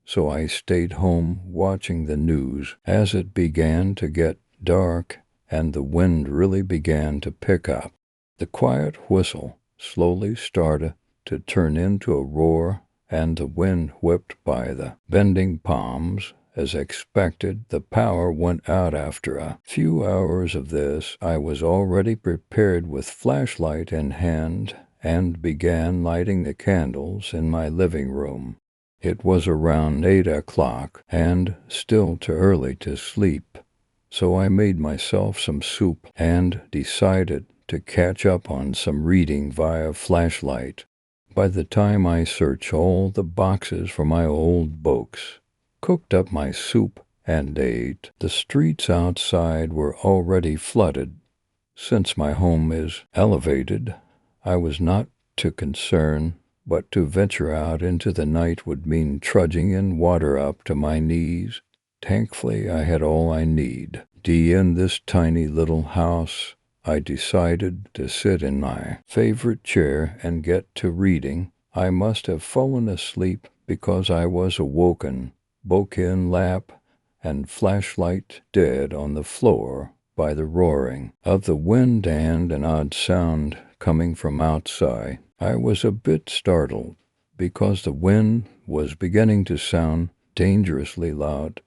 so I stayed home watching the news. As it began to get dark and the wind really began to pick up, the quiet whistle slowly started to turn into a roar, and the wind whipped by the bending palms. As expected, the power went out after a few hours of this. I was already prepared with flashlight in hand and began lighting the candles in my living room. It was around 8 o'clock and still too early to sleep, so I made myself some soup and decided to catch up on some reading via flashlight. By the time I searched all the boxes for my old books, cooked up my soup, and ate, the streets outside were already flooded. Since my home is elevated, I was not too concerned, but to venture out into the night would mean trudging in water up to my knees. Thankfully, I had all I need. In this tiny little house, I decided to sit in my favorite chair and get to reading. I must have fallen asleep because I was awoken, book in lap, and flashlight dead on the floor by the roaring of the wind and an odd sound coming from outside. I was a bit startled because the wind was beginning to sound dangerously loud,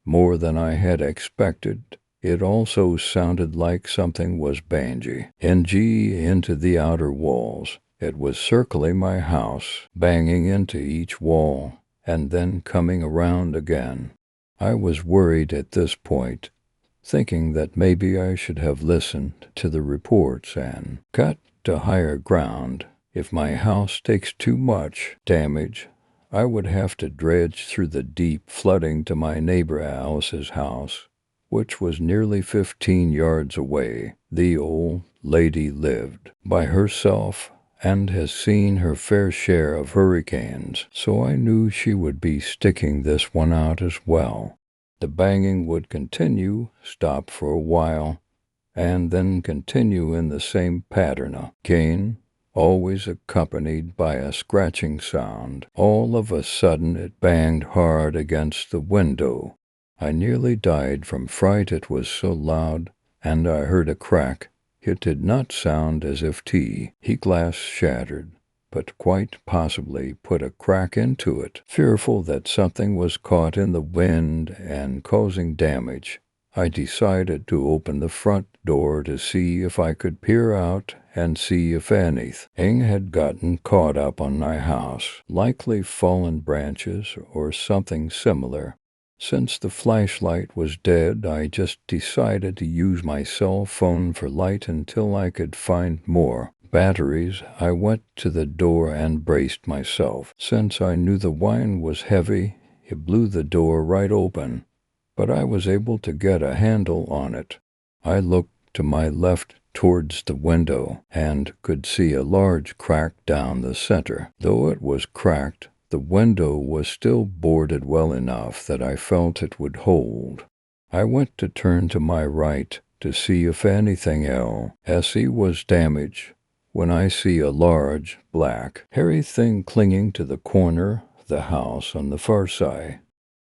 more than I had expected. It also sounded like something was banging into the outer walls. It was circling my house, banging into each wall, and then coming around again. I was worried at this point, thinking that maybe I should have listened to the reports and got to higher ground. If my house takes too much damage, I would have to dredge through the deep flooding to my neighbor Alice's house, which was nearly 15 yards away. The old lady lived by herself and has seen her fair share of hurricanes, so I knew she would be sticking this one out as well. The banging would continue, stop for a while, and then continue in the same pattern again, always accompanied by a scratching sound. All of a sudden it banged hard against the window. I nearly died from fright. It was so loud, and I heard a crack. It did not sound as if the glass shattered, but quite possibly put a crack into it. Fearful that something was caught in the wind and causing damage, I decided to open the front door to see if I could peer out and see if anything had gotten caught up on my house, likely fallen branches or something similar. Since the flashlight was dead, I just decided to use my cell phone for light until I could find more batteries, I went to the door and braced myself. Since I knew the wine was heavy, it blew the door right open, but I was able to get a handle on it. I looked to my left towards the window and could see a large crack down the center. Though it was cracked, the window was still boarded well enough that I felt it would hold. I went to turn to my right to see if anything else was damaged, when I see a large, black, hairy thing clinging to the corner of the house on the far side.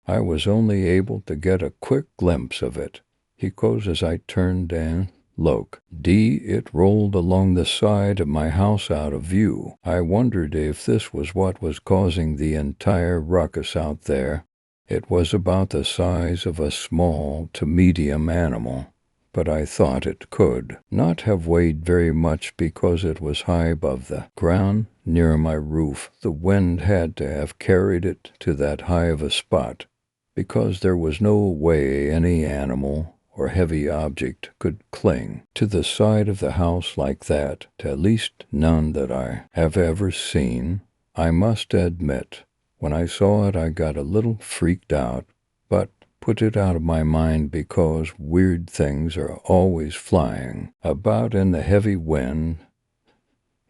I was only able to get a quick glimpse of it, because as I turned and looked, it rolled along the side of my house out of view. I wondered if this was what was causing the entire ruckus out there. It was about the size of a small to medium animal, but I thought it could not have weighed very much because it was high above the ground near my roof. The wind had to have carried it to that high of a spot, because there was no way any animal or heavy object could cling to the side of the house like that, at least none that I have ever seen. I must admit, when I saw it I got a little freaked out, but put it out of my mind because weird things are always flying about in the heavy wind.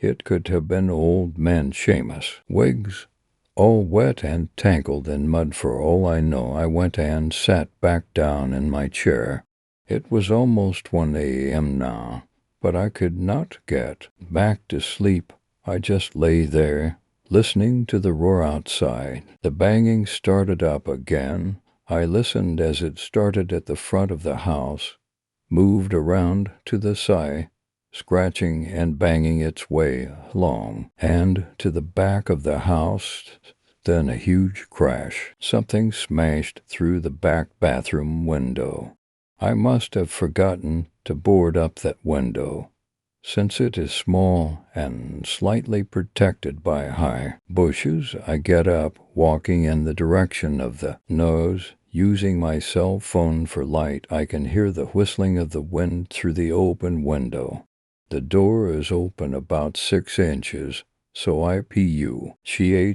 It could have been old man Seamus. Wigs all wet and tangled in mud for all I know. I went and sat back down in my chair. It was almost 1 a.m. now, but I could not get back to sleep. I just lay there, listening to the roar outside. The banging started up again. I listened as it started at the front of the house, moved around to the side, scratching and banging its way along, and to the back of the house. Then a huge crash. Something smashed through the back bathroom window. I must have forgotten to board up that window, since it is small and slightly protected by high bushes. I get up, walking in the direction of the noise. Using my cell phone for light, I can hear the whistling of the wind through the open window. The door is open about 6 inches, so I push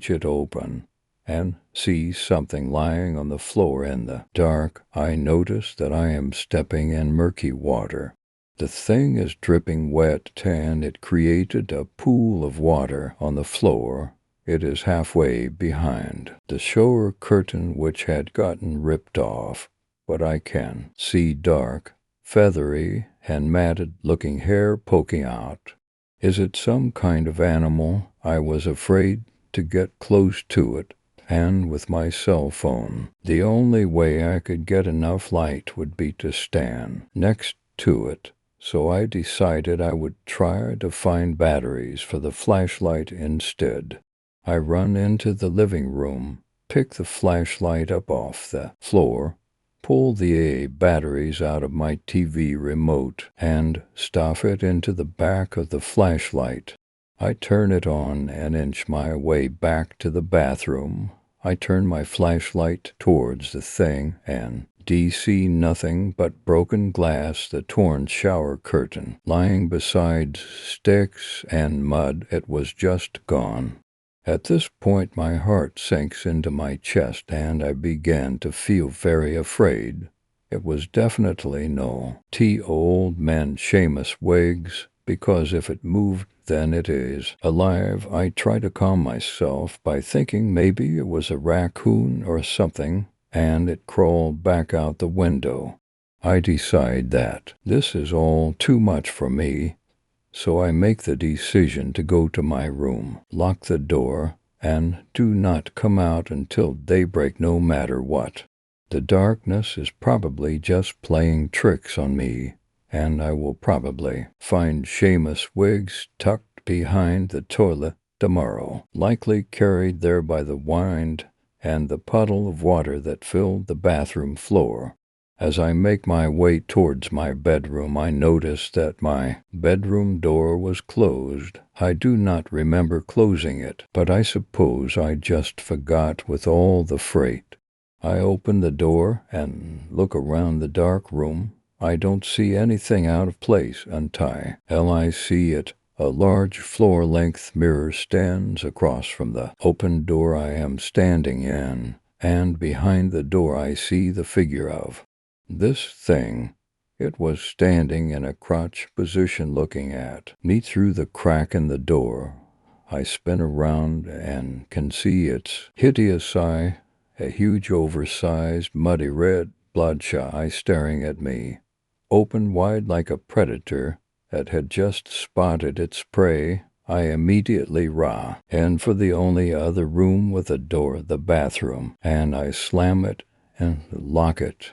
it open and see something lying on the floor in the dark. I notice that I am stepping in murky water. The thing is dripping wet, and it created a pool of water on the floor. It is halfway behind the shower curtain, which had gotten ripped off, but I can see dark, feathery, and matted-looking hair poking out. Is it some kind of animal? I was afraid to get close to it, and with my cell phone, the only way I could get enough light would be to stand next to it. So I decided I would try to find batteries for the flashlight instead. I run into the living room, pick the flashlight up off the floor, pull the batteries out of my TV remote, and stuff it into the back of the flashlight. I turn it on and inch my way back to the bathroom. I turn my flashlight towards the thing and see nothing but broken glass, the torn shower curtain lying beside sticks and mud. It was just gone. At this point my heart sinks into my chest and I began to feel very afraid. It was definitely no old man Seamus Wiggs, because if it moved, then it is alive. I try to calm myself by thinking maybe it was a raccoon or something, and it crawled back out the window. I decide that this is all too much for me, so I make the decision to go to my room, lock the door, and do not come out until daybreak no matter what. The darkness is probably just playing tricks on me, and I will probably find Seamus Wiggs tucked behind the toilet tomorrow, likely carried there by the wind and the puddle of water that filled the bathroom floor. As I make my way towards my bedroom, I notice that my bedroom door was closed. I do not remember closing it, but I suppose I just forgot with all the freight. I open the door and look around the dark room. I don't see anything out of place until I see it A large floor-length mirror stands across from the open door I am standing in, and behind the door I see the figure of this thing. It was standing in a crouch position looking at me through the crack in the door. I spin around and can see its hideous eye, a huge oversized, muddy red, bloodshot eye staring at me, open wide like a predator that had just spotted its prey. I immediately and for the only other room with a door, the bathroom, and I slam it and lock it.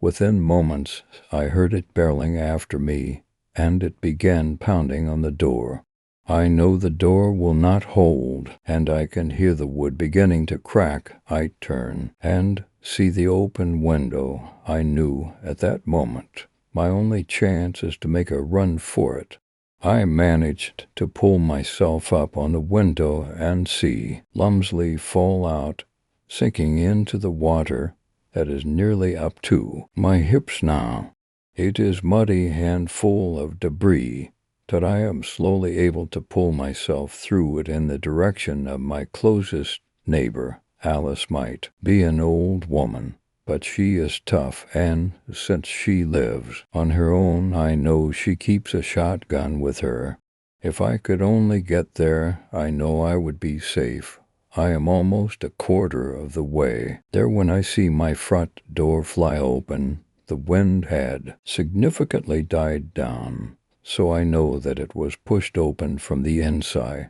Within moments, I heard it barreling after me, and it began pounding on the door. I know the door will not hold, and I can hear the wood beginning to crack. I turn and see the open window. I knew at that moment my only chance is to make a run for it. I managed to pull myself up on the window and see Lumsley fall out, sinking into the water that is nearly up to my hips now. It is muddy and full of debris, that I am slowly able to pull myself through it in the direction of my closest neighbor. Alice might be an old woman, but she is tough, and since she lives on her own, I know she keeps a shotgun with her. If I could only get there, I know I would be safe. I am almost a quarter of the way there when I see my front door fly open. The wind had significantly died down, so I know that it was pushed open from the inside.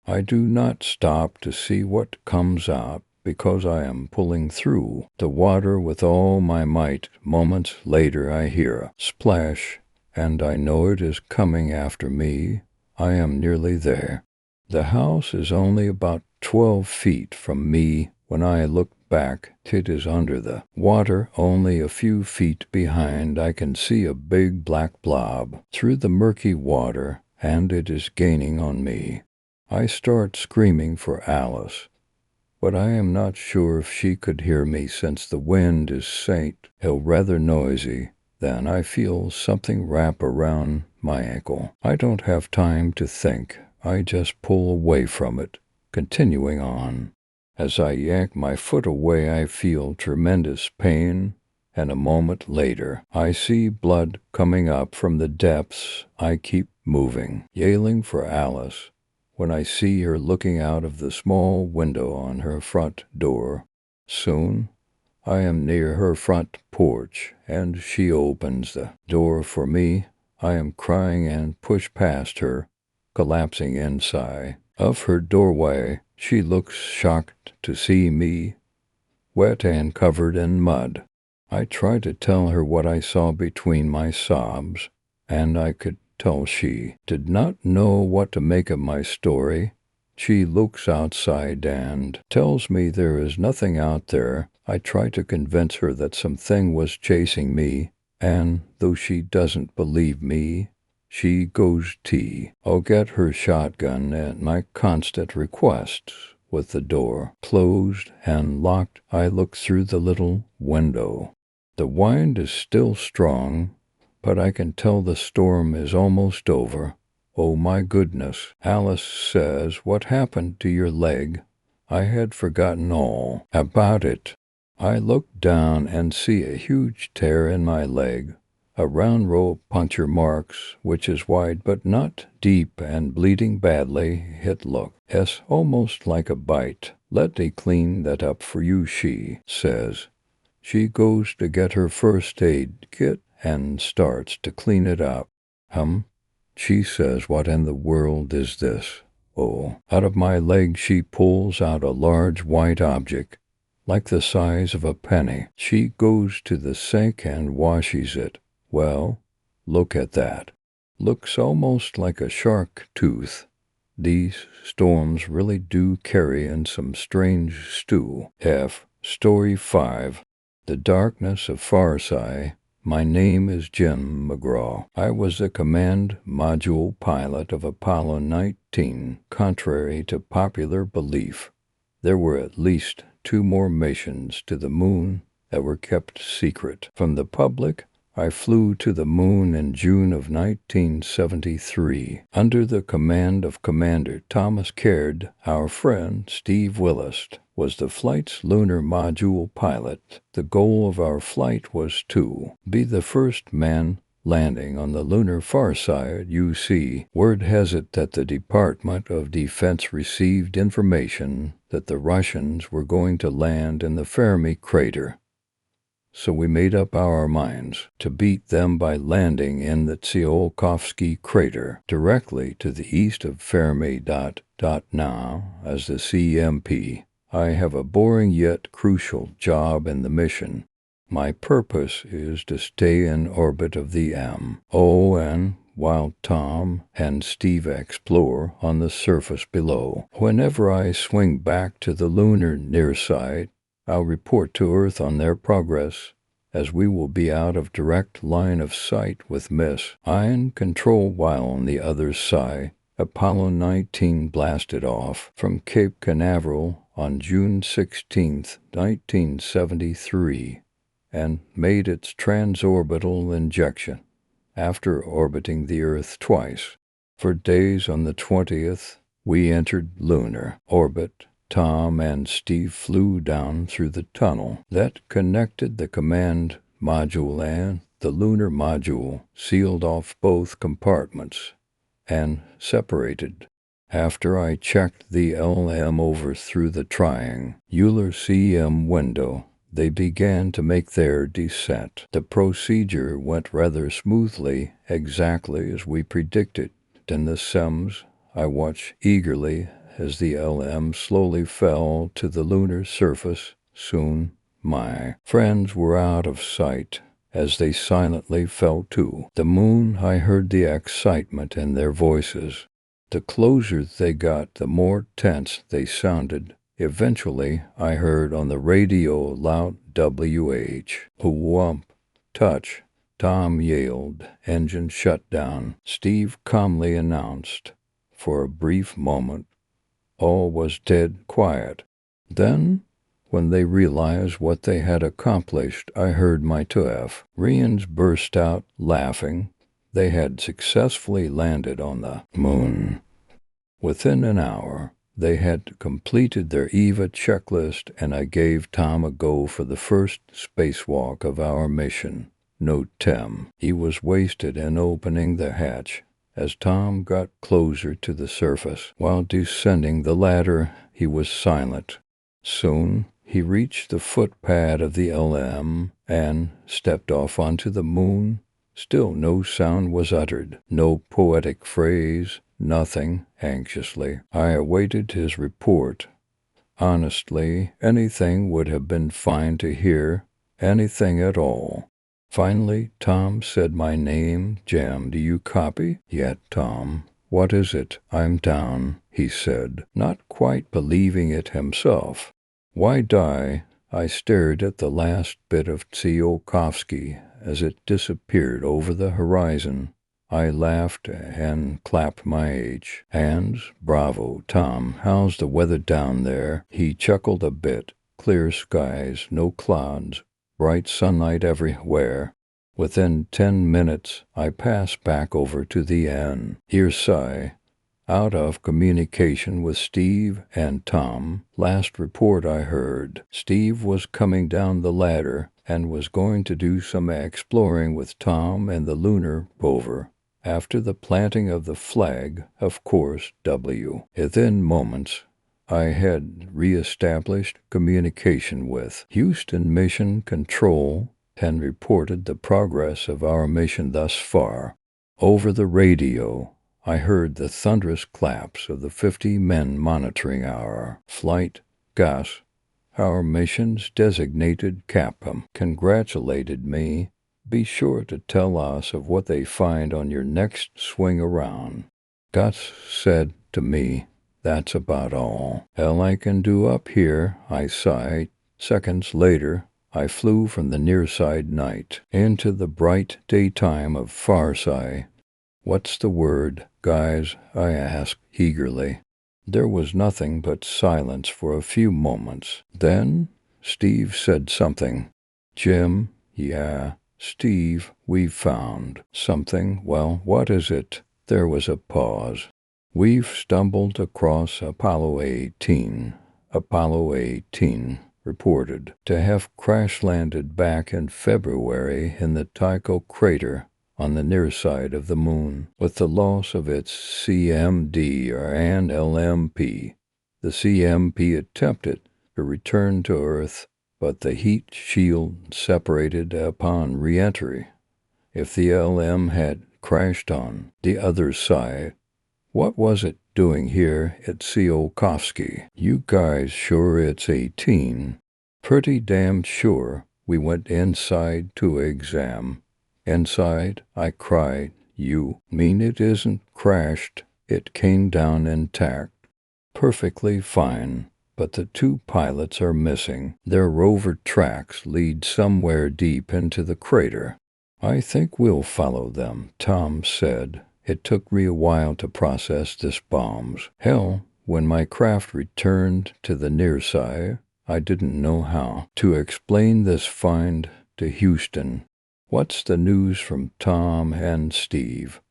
I do not stop to see what comes out because I am pulling through the water with all my might. Moments later I hear a splash, and I know it is coming after me. I am nearly there. The house is only about 12 feet from me. When I look back, it is under the water, only a few feet behind. I can see a big black blob through the murky water, and it is gaining on me. I start screaming for Alice, but I am not sure if she could hear me since the wind is rather noisy. Then I feel something wrap around my ankle. I don't have time to think. I just pull away from it, continuing on. As I yank my foot away, I feel tremendous pain, and a moment later, I see blood coming up from the depths. I keep moving, yelling for Alice, when I see her looking out of the small window on her front door. Soon, I am near her front porch, and she opens the door for me. I am crying and push past her, collapsing inside of her doorway. She looks shocked to see me, wet and covered in mud. I try to tell her what I saw between my sobs, and I could tell she did not know what to make of my story. She looks outside and tells me there is nothing out there. I try to convince her that something was chasing me, and though she doesn't believe me, she goes I'll get her shotgun at my constant request. With the door closed and locked, I look through the little window. The wind is still strong, but I can tell the storm is almost over. Oh my goodness, Alice says, what happened to your leg? I had forgotten all about it. I look down and see a huge tear in my leg, a round row of puncture marks, which is wide but not deep and bleeding badly. It looks almost like a bite. Let me clean that up for you, she says. She goes to get her first aid kit and starts to clean it up. She says, what in the world is this? Oh, out of my leg she pulls out a large white object, like the size of a penny. She goes to the sink and washes it. Well, look at that. Looks almost like a shark tooth. These storms really do carry in some strange stew. Story 5. The Darkness of Farside. My name is Jim McGraw. I was the command module pilot of Apollo 19. Contrary to popular belief, there were at least 2 more missions to the moon that were kept secret from the public. I flew to the moon in June of 1973 under the command of Commander Thomas Caird. Our friend Steve Willis was the flight's lunar module pilot. The goal of our flight was to be the first man landing on the lunar far side. UC. Word has it that the Department of Defense received information that the Russians were going to land in the Fermi crater. So we made up our minds to beat them by landing in the Tsiolkovsky crater directly to the east of Fermi. Now, as the CMP, I have a boring yet crucial job in the mission. My purpose is to stay in orbit of the MON while Tom and Steve explore on the surface below. Whenever I swing back to the lunar near side, I'll report to Earth on their progress, as we will be out of direct line of sight with Miss Iron Control, while on the other side, Apollo 19 blasted off from Cape Canaveral on June 16, 1973, and made its transorbital injection after orbiting the Earth twice. For days on the 20th, we entered lunar orbit. Tom and Steve flew down through the tunnel that connected the command module and the lunar module, sealed off both compartments, and separated. After I checked the LM over through the triangular CM window, they began to make their descent. The procedure went rather smoothly, exactly as we predicted. In the SEMS, I watched eagerly as the LM slowly fell to the lunar surface. Soon, my friends were out of sight. As they silently fell to the moon, I heard the excitement in their voices. The closer they got, the more tense they sounded. Eventually, I heard on the radio loud WH, whoomp, touch. Tom yelled, engine shut down. Steve calmly announced. For a brief moment, all was dead quiet. Then, when they realized what they had accomplished, I heard my TUF. Rians burst out laughing. They had successfully landed on the moon. Within an hour, they had completed their EVA checklist, and I gave Tom a go for the first spacewalk of our mission. No Tim. He was wasted in opening the hatch. As Tom got closer to the surface, while descending the ladder, he was silent. Soon, he reached the footpad of the LM and stepped off onto the moon. Still no sound was uttered, no poetic phrase, nothing. Anxiously, I awaited his report. Honestly, anything would have been fine to hear, anything at all. Finally, Tom said my name. Jam, do you copy? Yet, Tom. What is it? I'm down, he said, not quite believing it himself. Why die? I stared at the last bit of Tsiolkovsky as it disappeared over the horizon. I laughed and clapped my hands. Bravo, Tom. How's the weather down there? He chuckled a bit. Clear skies, no clouds. Bright sunlight everywhere. Within 10 minutes, I passed back over to the Earside, out of communication with Steve and Tom. Last report I heard, Steve was coming down the ladder and was going to do some exploring with Tom and the lunar rover. After the planting of the flag, of course, within moments, I had re-established communication with Houston Mission Control and reported the progress of our mission thus far. Over the radio, I heard the thunderous claps of the 50 men monitoring our flight. Gus, our mission's designated captain, congratulated me. Be sure to tell us of what they find on your next swing around. Gus said to me, that's about all I can do up here, I sighed. Seconds later, I flew from the near-side night into the bright daytime of Farside. What's the word, guys? I asked eagerly. There was nothing but silence for a few moments. Then Steve said something. Jim, yeah, "Steve, we've found something." "Well, what is it?" There was a pause. "We've stumbled across Apollo 18. Apollo 18, reported to have crash-landed back in February in the Tycho crater on the near side of the moon, with the loss of its CMD and LMP. The CMP attempted to return to Earth, but the heat shield separated upon re-entry. If the LM had crashed on the other side, what was it doing here at Tsiolkovsky? You guys sure it's 18? Pretty damn sure. We went inside to exam. Inside? I cried. You mean it isn't crashed? It came down intact. Perfectly fine. But the two pilots are missing. Their rover tracks lead somewhere deep into the crater. "I think we'll follow them," Tom said. "It took me a while to process this bombs. Hell, when my craft returned to the near side, I didn't know how to explain this find to Houston." "What's the news from Tom and Steve?"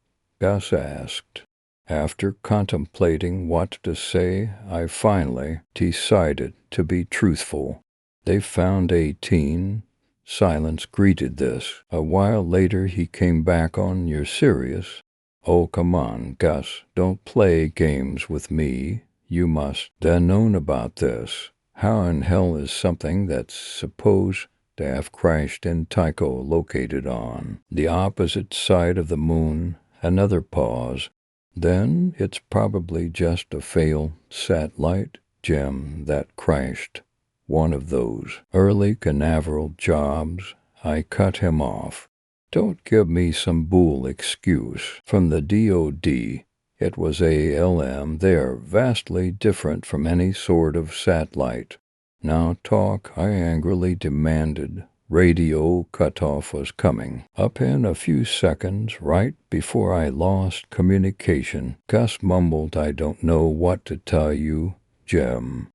Gus asked. After contemplating what to say, I finally decided to be truthful. "They found 18. Silence greeted this. A while later he came back on. "You're serious?" "Oh, come on, Gus, don't play games with me. You must have known about this. How in hell is something that's supposed to have crashed in Tycho located on the opposite side of the moon?" Another pause. "Then it's probably just a failed satellite gem that crashed. One of those early Canaveral jobs." I cut him off. "Don't give me some bull excuse from the DOD. It was ALM. They're vastly different from any sort of satellite." "Now talk," I angrily demanded. Radio cutoff was coming up in a few seconds. Right before I lost communication, Gus mumbled, "I don't know what to tell you, Jim."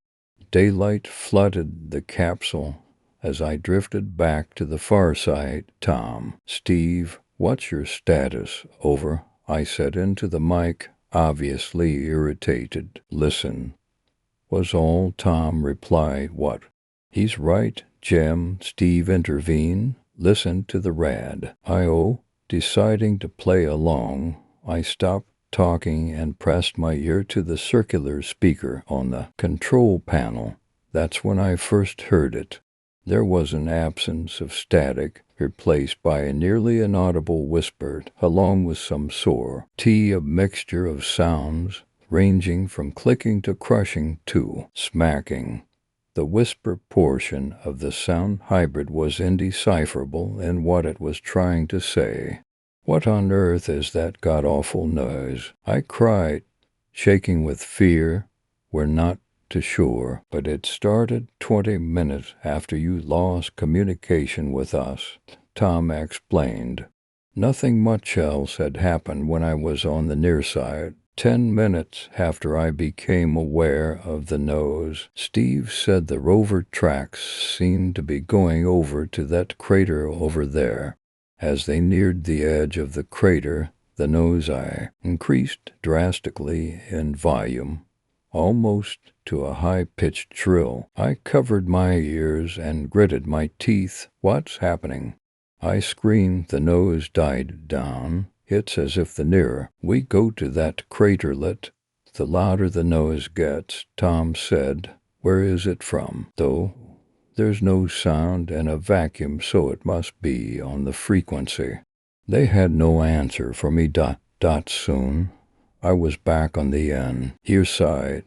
Daylight flooded the capsule as I drifted back to the far side. "Tom, Steve, what's your status?" "Over," I said into the mic, obviously irritated. "Listen," was all Tom replied. "What?" "He's right, Jim," Steve intervened. "Listen to the rad." Deciding to play along, I stopped talking and pressed my ear to the circular speaker on the control panel. That's when I first heard it. There was an absence of static, replaced by a nearly inaudible whisper, along with some sort of mixture of sounds, ranging from clicking to crushing to smacking. The whisper portion of the sound hybrid was indecipherable in what it was trying to say. "What on earth is that god-awful noise?" I cried, shaking with fear. "We're not too sure, but it started 20 minutes after you lost communication with us," Tom explained. "Nothing much else had happened when I was on the near side. 10 minutes after I became aware of the nose, Steve said the rover tracks seemed to be going over to that crater over there. As they neared the edge of the crater, the nose increased drastically in volume, almost to a high-pitched trill. I covered my ears and gritted my teeth. "What's happening?" I screamed. The nose died down. "It's as if the nearer we go to that craterlet, the louder the nose gets," Tom said. "Where is it from, though?" "There's no sound in a vacuum, so it must be on the frequency." They had no answer for me. Soon I was back on the ear side.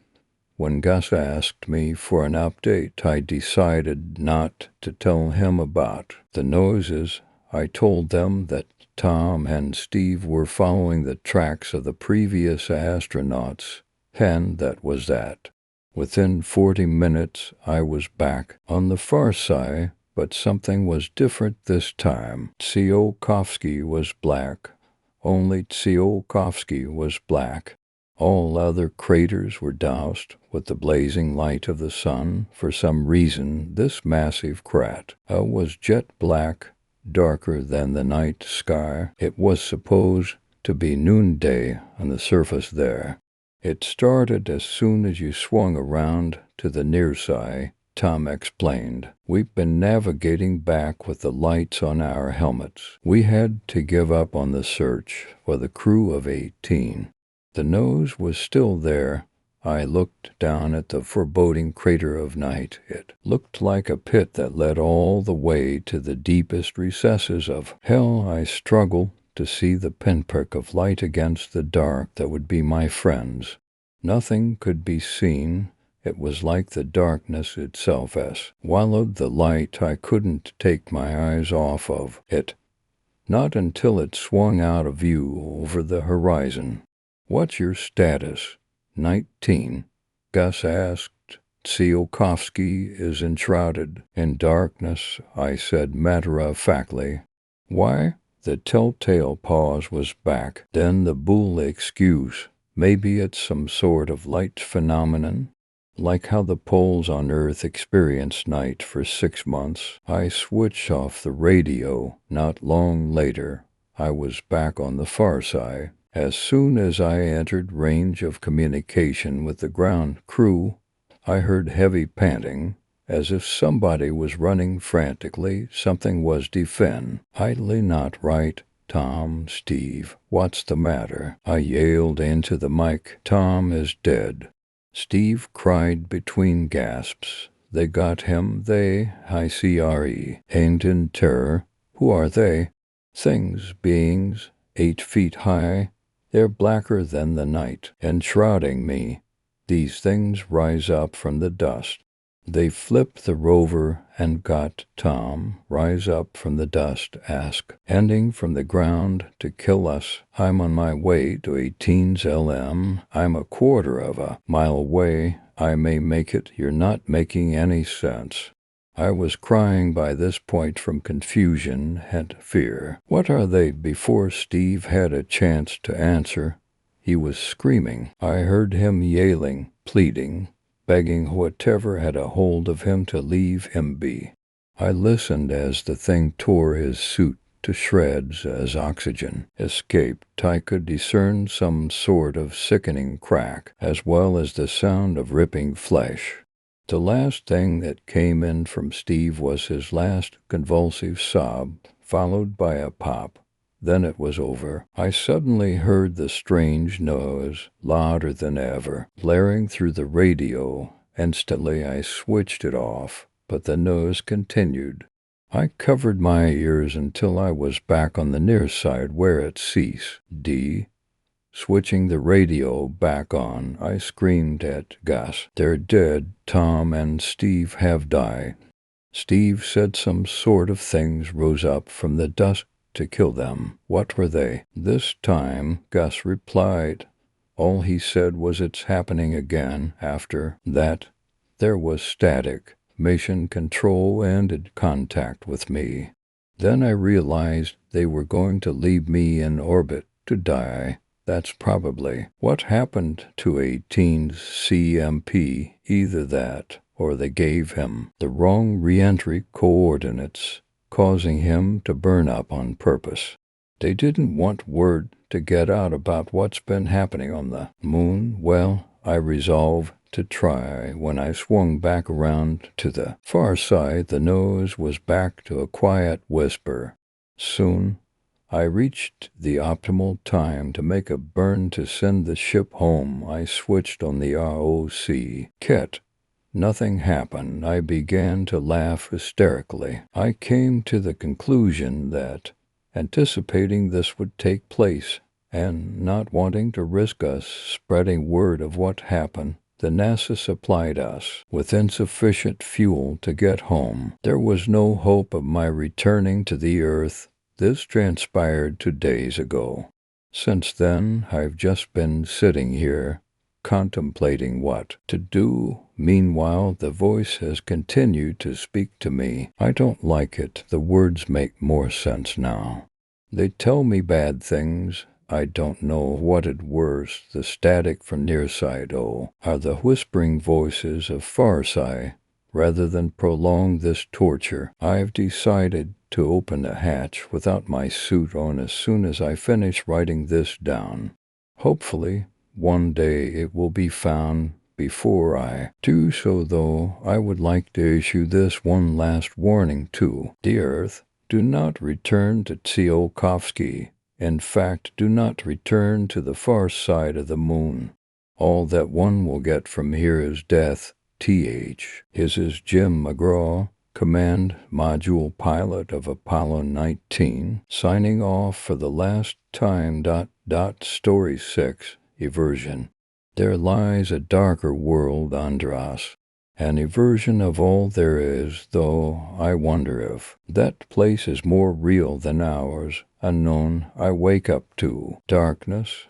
When Gus asked me for an update, I decided not to tell him about the noises. I told them that Tom and Steve were following the tracks of the previous astronauts, and that was that. Within 40 minutes, I was back on the far side, but something was different this time. Tsiolkovsky was black. Only Tsiolkovsky was black. All other craters were doused with the blazing light of the sun. For some reason, this massive crater was jet black, darker than the night sky. It was supposed to be noonday on the surface there. It started as soon as you swung around to the near side, Tom explained. We've been navigating back with the lights on our helmets. We had to give up on the search for the crew of 18. The nose was still there. I looked down at the foreboding crater of night. It looked like a pit that led all the way to the deepest recesses of hell. I struggled to see the pinprick of light against the dark that would be my friends. Nothing could be seen. It was like the darkness itself swallowed the light. I couldn't take my eyes off of it, not until it swung out of view over the horizon. What's your status? 19, Gus asked. Tsiolkovsky is enshrouded in darkness, I said matter-of-factly. Why? The telltale pause was back. Then the bull excuse. Maybe it's some sort of light phenomenon, like how the poles on Earth experience night for 6 months. I switched off the radio. Not long later, I was back on the far side. As soon as I entered range of communication with the ground crew, I heard heavy panting, as if somebody was running frantically. Something was definitely not right. Tom, Steve, what's the matter? I yelled into the mic. Tom is dead. Steve cried between gasps. They got him. They, ICRE, aimed in terror. Who are they? Things, beings, 8 feet high. They're blacker than the night, enshrouding me. These things rise up from the dust. They flip the rover and got Tom. Rise up from the dust, ask, ending from the ground to kill us. I'm on my way to 18's LM. I'm a quarter of a mile away. I may make it. You're not making any sense. I was crying by this point from confusion and fear. What are they? Before Steve had a chance to answer, he was screaming. I heard him yelling, pleading, begging whatever had a hold of him to leave him be. I listened as the thing tore his suit to shreds as oxygen escaped. I could discern some sort of sickening crack, as well as the sound of ripping flesh. The last thing that came in from Steve was his last convulsive sob, followed by a pop. Then it was over. I suddenly heard the strange noise, louder than ever, blaring through the radio. Instantly I switched it off, but the noise continued. I covered my ears until I was back on the near side where it ceased. Switching the radio back on, I screamed at Gus. They're dead. Tom and Steve have died. Steve said some sort of things rose up from the dust to kill them. What were they? This time, Gus replied. All he said was it's happening again. After that, there was static. Mission Control ended contact with me. Then I realized they were going to leave me in orbit to die. That's probably what happened to 18's CMP. Either that, or they gave him the wrong re-entry coordinates, causing him to burn up on purpose. They didn't want word to get out about what's been happening on the moon. Well, I resolved to try. When I swung back around to the far side, the nose was back to a quiet whisper. Soon, I reached the optimal time to make a burn to send the ship home. I switched on the ROC kit. Nothing happened. I began to laugh hysterically. I came to the conclusion that, anticipating this would take place, and not wanting to risk us spreading word of what happened, the NASA supplied us with insufficient fuel to get home. There was no hope of my returning to the Earth. This transpired 2 days ago. Since then, I've just been sitting here, contemplating what to do. Meanwhile, the voice has continued to speak to me. I don't like it. The words make more sense now. They tell me bad things. I don't know what it worse. The static from near side are the whispering voices of far side, Rather than prolong this torture, I've decided to open the hatch without my suit on as soon as I finish writing this down. Hopefully, one day it will be found before I do so, though I would like to issue this one last warning to the Earth. Do not return to Tsiolkovsky. In fact, do not return to the far side of the moon. All that one will get from here is death. Th. This is Jim McGraw, Command Module Pilot of Apollo 19, signing off for the last time. Story 6, Eversion. There lies a darker world, Andras. An eversion of all there is, though I wonder if that place is more real than ours. Unknown, I wake up to darkness.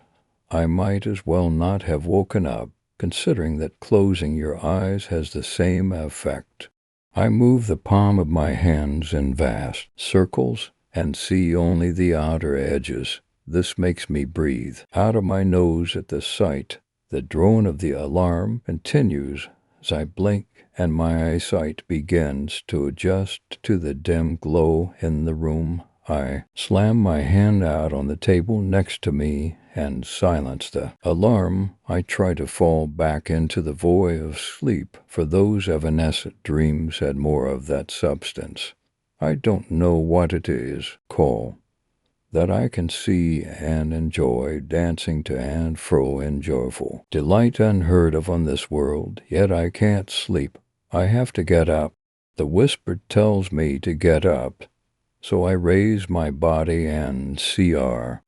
I might as well not have woken up, considering that closing your eyes has the same effect. I move the palm of my hands in vast circles and see only the outer edges. This makes me breathe out of my nose at the sight. The drone of the alarm continues as I blink and my eyesight begins to adjust to the dim glow in the room. I slam my hand out on the table next to me and silence the alarm. I try to fall back into the void of sleep, for those evanescent dreams had more of that substance. I don't know what it is, call, that I can see and enjoy, dancing to and fro in joyful delight unheard of on this world, yet I can't sleep. I have to get up. The whisper tells me to get up. So I raise my body and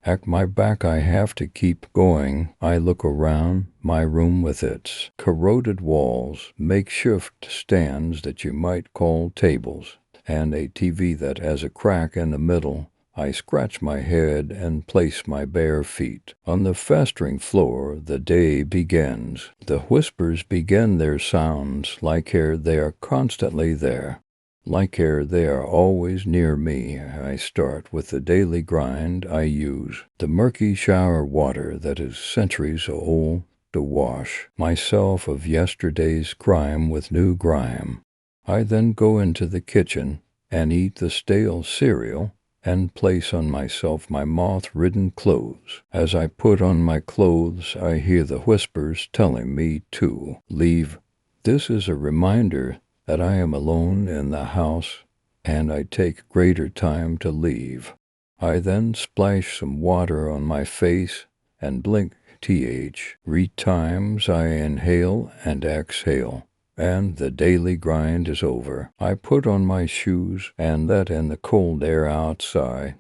at my back. I have to keep going. I look around my room with its corroded walls, makeshift stands that you might call tables, and a TV that has a crack in the middle. I scratch my head and place my bare feet on the festering floor. The day begins. The whispers begin their sounds like here. They are constantly there. Like air, they are always near me. I start with the daily grind. I use the murky shower water that is centuries old to wash myself of yesterday's crime with new grime. I then go into the kitchen and eat the stale cereal and place on myself my moth-ridden clothes. As I put on my clothes, I hear the whispers telling me to leave. This is a reminder that I am alone in the house, and I take greater time to leave. I then splash some water on my face and blink. 3 times I inhale and exhale, and the daily grind is over. I put on my shoes and let in the cold air outside.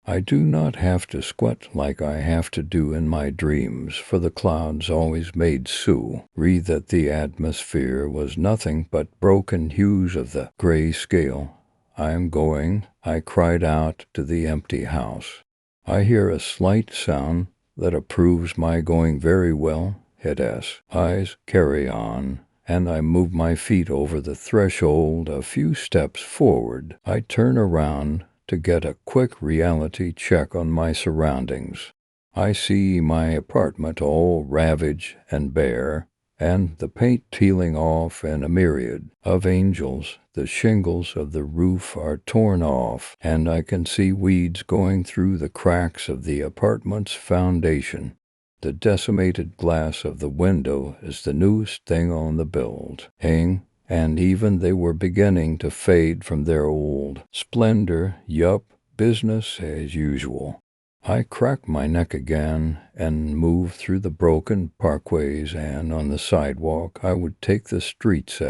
I do not have to sweat like I have to do in my dreams, for the clouds always made Sue read that the atmosphere was nothing but broken hues of the gray scale. I am going, I cried out to the empty house. I hear a slight sound that approves my going very well. Hit S. Eyes carry on, and I move my feet over the threshold a few steps forward. I turn around to get a quick reality check on my surroundings. I see my apartment all ravaged and bare, and the paint peeling off in a myriad of angels. The shingles of the roof are torn off, and I can see weeds going through the cracks of the apartment's foundation. The decimated glass of the window is the newest thing on the building, and even they were beginning to fade from their old splendor. Yup, business as usual. I crack my neck again and move through the broken parkways, and on the sidewalk I would take the streets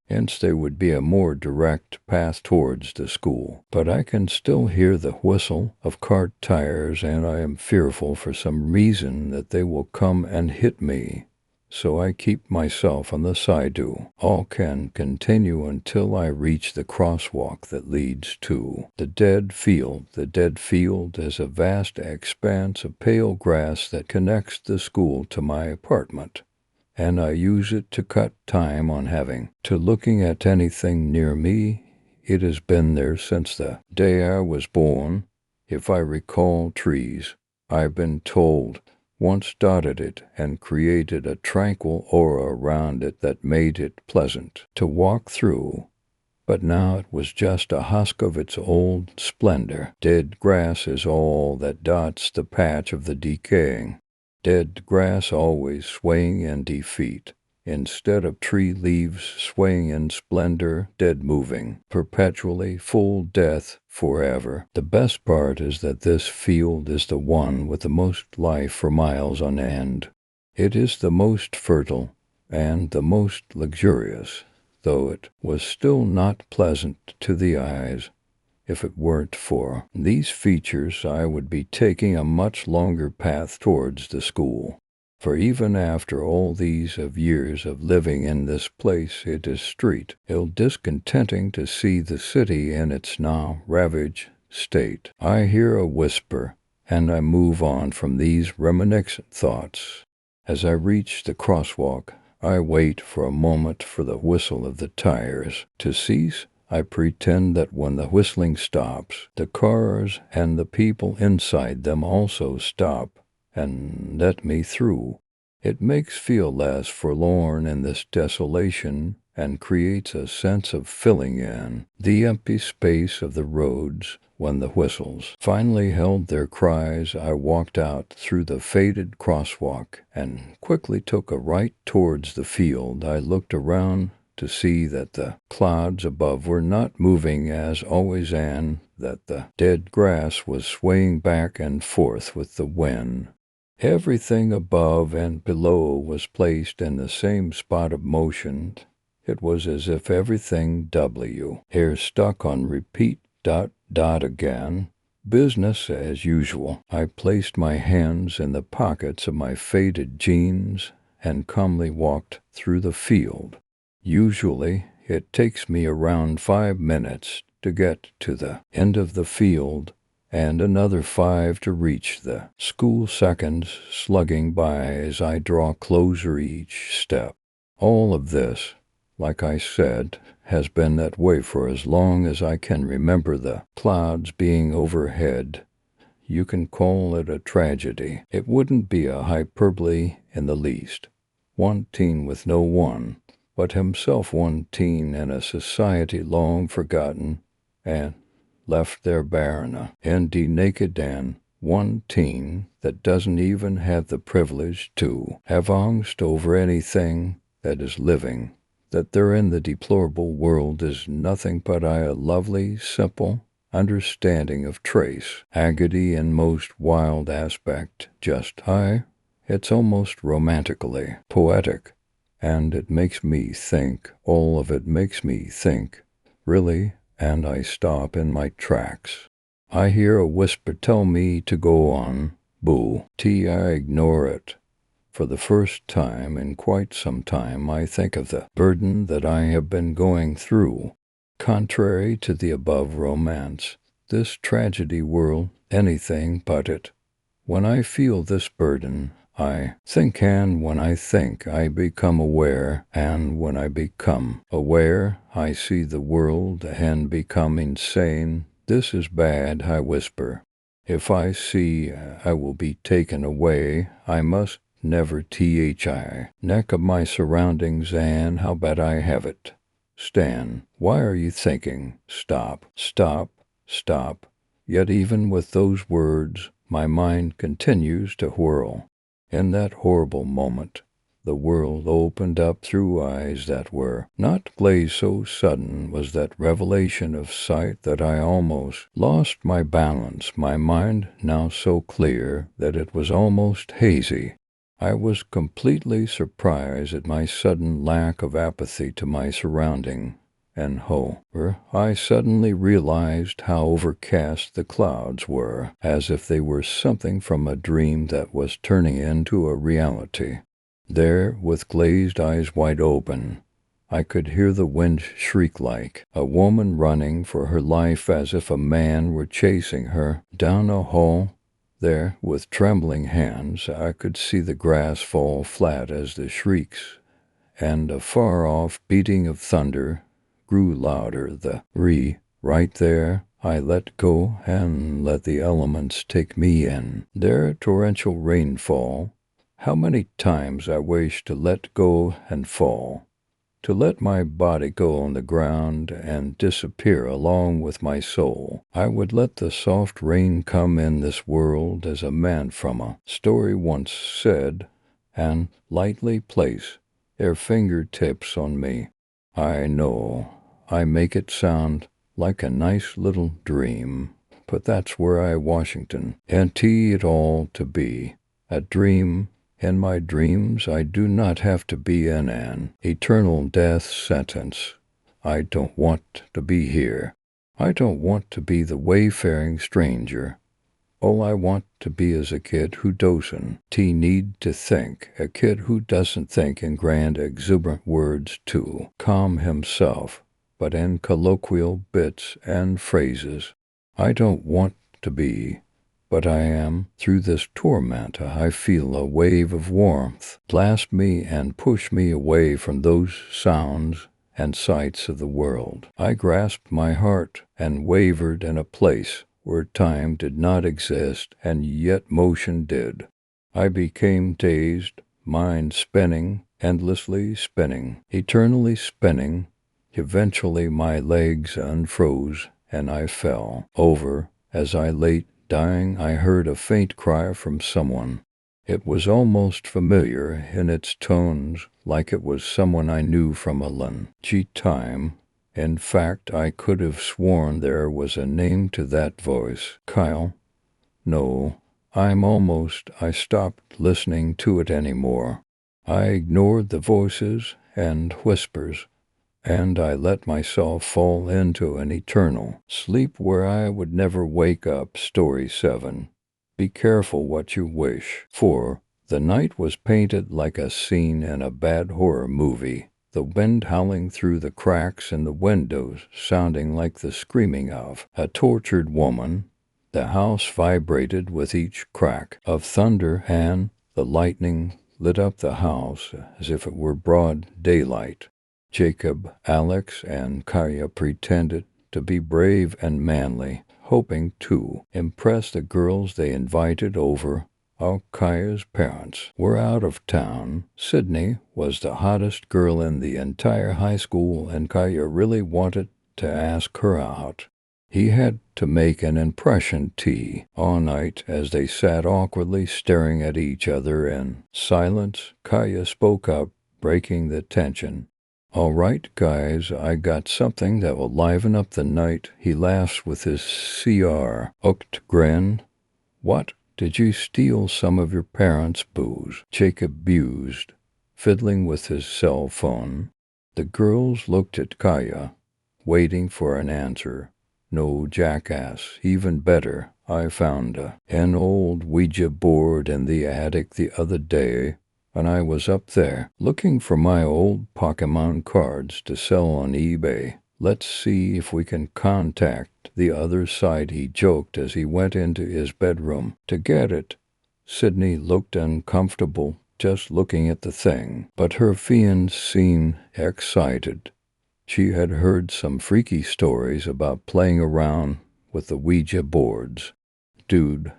hence there would be a more direct path towards the school. But I can still hear the whistle of cart tires, and I am fearful for some reason that they will come and hit me. So I keep myself on the side. All can continue until I reach the crosswalk that leads to the dead field. The dead field is a vast expanse of pale grass that connects the school to my apartment, and I use it to cut time on having to looking at anything near me. It has been there since the day I was born. If I recall trees, I've been told once dotted it and created a tranquil aura around it that made it pleasant to walk through. But now it was just a husk of its old splendor. Dead grass is all that dots the patch of the decaying. Dead grass always swaying in defeat, instead of tree leaves swaying in splendor, dead moving, perpetually, full death forever. The best part is that this field is the one with the most life for miles on end. It is the most fertile and the most luxurious, though it was still not pleasant to the eyes. If it weren't for these features, I would be taking a much longer path towards the school. For even after all these years of living in this place, it is ill discontenting to see the city in its now ravaged state. I hear a whisper, and I move on from these reminiscent thoughts. As I reach the crosswalk, I wait for a moment for the whistle of the tires to cease. I pretend that when the whistling stops, the cars and the people inside them also stop and let me through. It makes feel less forlorn in this desolation and creates a sense of filling in the empty space of the roads. When the whistles finally held their cries, I walked out through the faded crosswalk and quickly took a right towards the field. I looked around to see that the clouds above were not moving as always and that the dead grass was swaying back and forth with the wind. Everything above and below was placed in the same spot of motion. It was as if everything here stuck on repeat again. Business as usual. I placed my hands in the pockets of my faded jeans and calmly walked through the field. Usually, it takes me around 5 minutes to get to the end of the field and another 5 to reach the school, seconds slugging by as I draw closer each step. All of this, like I said, has been that way for as long as I can remember, the clouds being overhead. You can call it a tragedy. It wouldn't be a hyperbole in the least. One teen with no one but himself, one teen in a society long forgotten and left there barren, empty, naked, and one teen that doesn't even have the privilege to have angst over anything that is living. That there in the deplorable world is nothing but a lovely, simple understanding of trace, agony in most wild aspect, it's almost romantically poetic, and it makes me think, all of it makes me think, really, and I stop in my tracks. I hear a whisper tell me to go on. Boo. I ignore it. For the first time in quite some time, I think of the burden that I have been going through. Contrary to the above romance, this tragedy world, anything but it. When I feel this burden, I think, and when I think, I become aware, and when I become aware, I see the world and become insane. This is bad, I whisper. If I see I will be taken away, I must never neck of my surroundings and how bad I have it. Stan, why are you thinking? Stop, stop, stop. Yet even with those words, my mind continues to whirl. In that horrible moment, the world opened up through eyes that were not glazed. So sudden was that revelation of sight that I almost lost my balance, my mind now so clear that it was almost hazy. I was completely surprised at my sudden lack of apathy to my surrounding, and I suddenly realized how overcast the clouds were, as if they were something from a dream that was turning into a reality. There, with glazed eyes wide open, I could hear the wind shriek like a woman running for her life, as if a man were chasing her down a hall. There, with trembling hands, I could see the grass fall flat as the shrieks, and a far-off beating of thunder grew louder. Right there, I let go and let the elements take me in. Their torrential rainfall, how many times I wish to let go and fall, to let my body go on the ground and disappear along with my soul. I would let the soft rain come in this world as a man from a story once said, and lightly place their fingertips on me. I know I make it sound like a nice little dream, but that's where I Washington and it all to be a dream. In my dreams I do not have to be in an eternal death sentence. I don't want to be here. I don't want to be the wayfaring stranger. All I want to be is a kid who doesn't need to think, a kid who doesn't think in grand exuberant words to calm himself, but in colloquial bits and phrases. I don't want to be, but I am. Through this torment I feel a wave of warmth blast me and push me away from those sounds and sights of the world. I grasped my heart and wavered in a place where time did not exist and yet motion did. I became dazed, mind spinning, endlessly spinning, eternally spinning. Eventually my legs unfroze and I fell over. As I lay dying, I heard a faint cry from someone. It was almost familiar in its tones, like it was someone I knew from a long time. In fact, I could have sworn there was a name to that voice. Kyle? No, I stopped listening to it anymore. I ignored the voices and whispers, and I let myself fall into an eternal sleep where I would never wake up. Story 7. Be careful what you wish for. The night was painted like a scene in a bad horror movie. The wind howling through the cracks in the windows, sounding like the screaming of a tortured woman. The house vibrated with each crack of thunder, and the lightning lit up the house as if it were broad daylight. Jacob, Alex, and Kaya pretended to be brave and manly, hoping to impress the girls they invited over. All Kaya's parents were out of town. Sydney was the hottest girl in the entire high school, and Kaya really wanted to ask her out. He had to make an impression all night as they sat awkwardly staring at each other in silence. Kaya spoke up, breaking the tension. All right, guys, I got something that will liven up the night. He laughs with his hooked grin. What? Did you steal some of your parents' booze? Jacob mused, fiddling with his cell phone. The girls looked at Kaya, waiting for an answer. No, jackass. Even better. I found an old Ouija board in the attic the other day, and I was up there looking for my old Pokemon cards to sell on eBay. Let's see if we can contact the other side, he joked as he went into his bedroom to get it. Sydney looked uncomfortable just looking at the thing, but her fiance seemed excited. She had heard some freaky stories about playing around with the Ouija boards. Dude,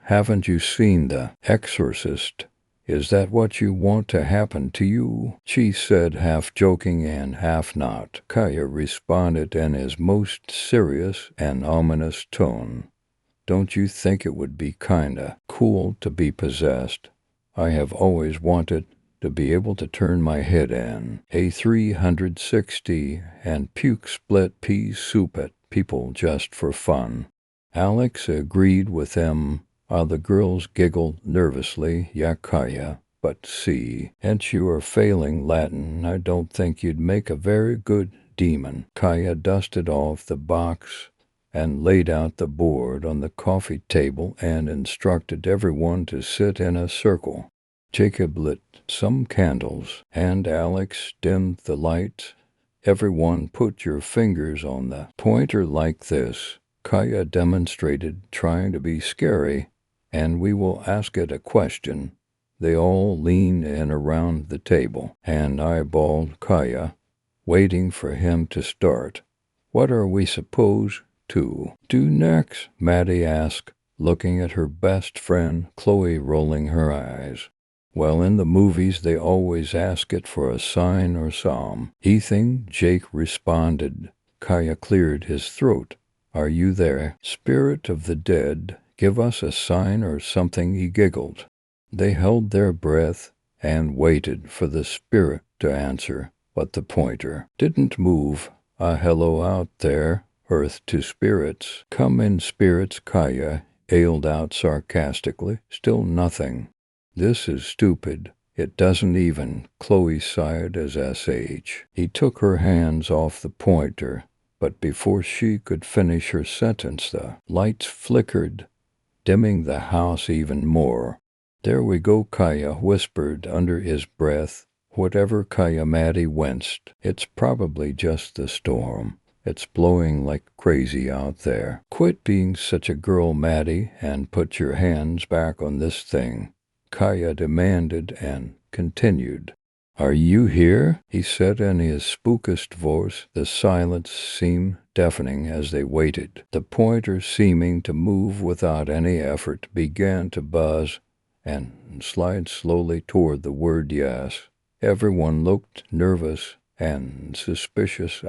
haven't you seen The Exorcist? Is that what you want to happen to you? She said, half joking and half not. Kaya responded in his most serious and ominous tone. Don't you think it would be kinda cool to be possessed? I have always wanted to be able to turn my head in a 360 and puke split pea soup at people just for fun. Alex agreed with him. The girls giggled nervously. Yeah, Kaya, but see, and you are failing Latin. I don't think you'd make a very good demon. Kaya dusted off the box and laid out the board on the coffee table and instructed everyone to sit in a circle. Jacob lit some candles, and Alex dimmed the lights. Everyone put your fingers on the pointer like this. Kaya demonstrated, trying to be scary, and we will ask it a question. They all leaned in around the table and eyeballed Kaya, waiting for him to start. What are we supposed too. Do next? Maddie asked, looking at her best friend, Chloe, rolling her eyes. Well, in the movies they always ask it for a sign or psalm. Ethan, Jake responded. Kaya cleared his throat. Are you there? Spirit of the dead, give us a sign or something, he giggled. They held their breath and waited for the spirit to answer, but the pointer didn't move. A hello out there, earth to spirits. Come in, spirits, Kaya ailed out sarcastically. Still nothing. This is stupid. It doesn't even, Chloe sighed as S.H. He took her hands off the pointer, but before she could finish her sentence, the lights flickered, dimming the house even more. There we go, Kaya whispered under his breath. Whatever, Kaya. Maddie winced. It's probably just the storm. It's blowing like crazy out there. Quit being such a girl, Maddie, and put your hands back on this thing, Kaya demanded and continued. Are you here? He said in his spookiest voice. The silence seemed deafening as they waited. The pointer, seeming to move without any effort, began to buzz and slide slowly toward the word yes. Everyone looked nervous and suspicious.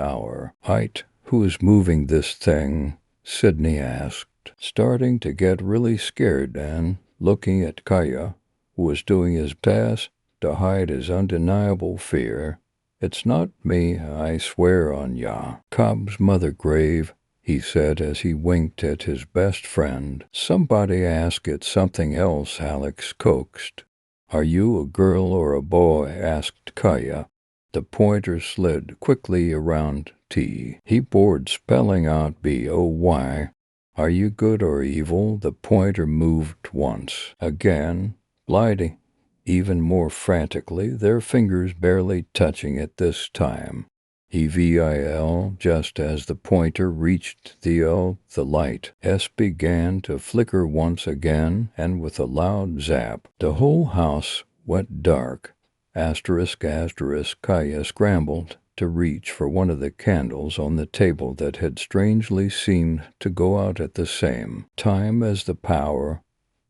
Height, who is moving this thing? Sydney asked, starting to get really scared and looking at Kaya, who was doing his best to hide his undeniable fear. It's not me, I swear on ya. Cobb's mother grave, he said as he winked at his best friend. Somebody ask it something else, Alex coaxed. Are you a girl or a boy? Asked Kaya. The pointer slid quickly around T. He bored, spelling out B-O-Y. Are you good or evil? The pointer moved once. Again, gliding even more frantically, their fingers barely touching it this time. EVIL, just as the pointer reached the light S began to flicker once again, and with a loud zap, the whole house went dark. Asterisk, asterisk, Kaya scrambled to reach for one of the candles on the table that had strangely seemed to go out at the same time as the power.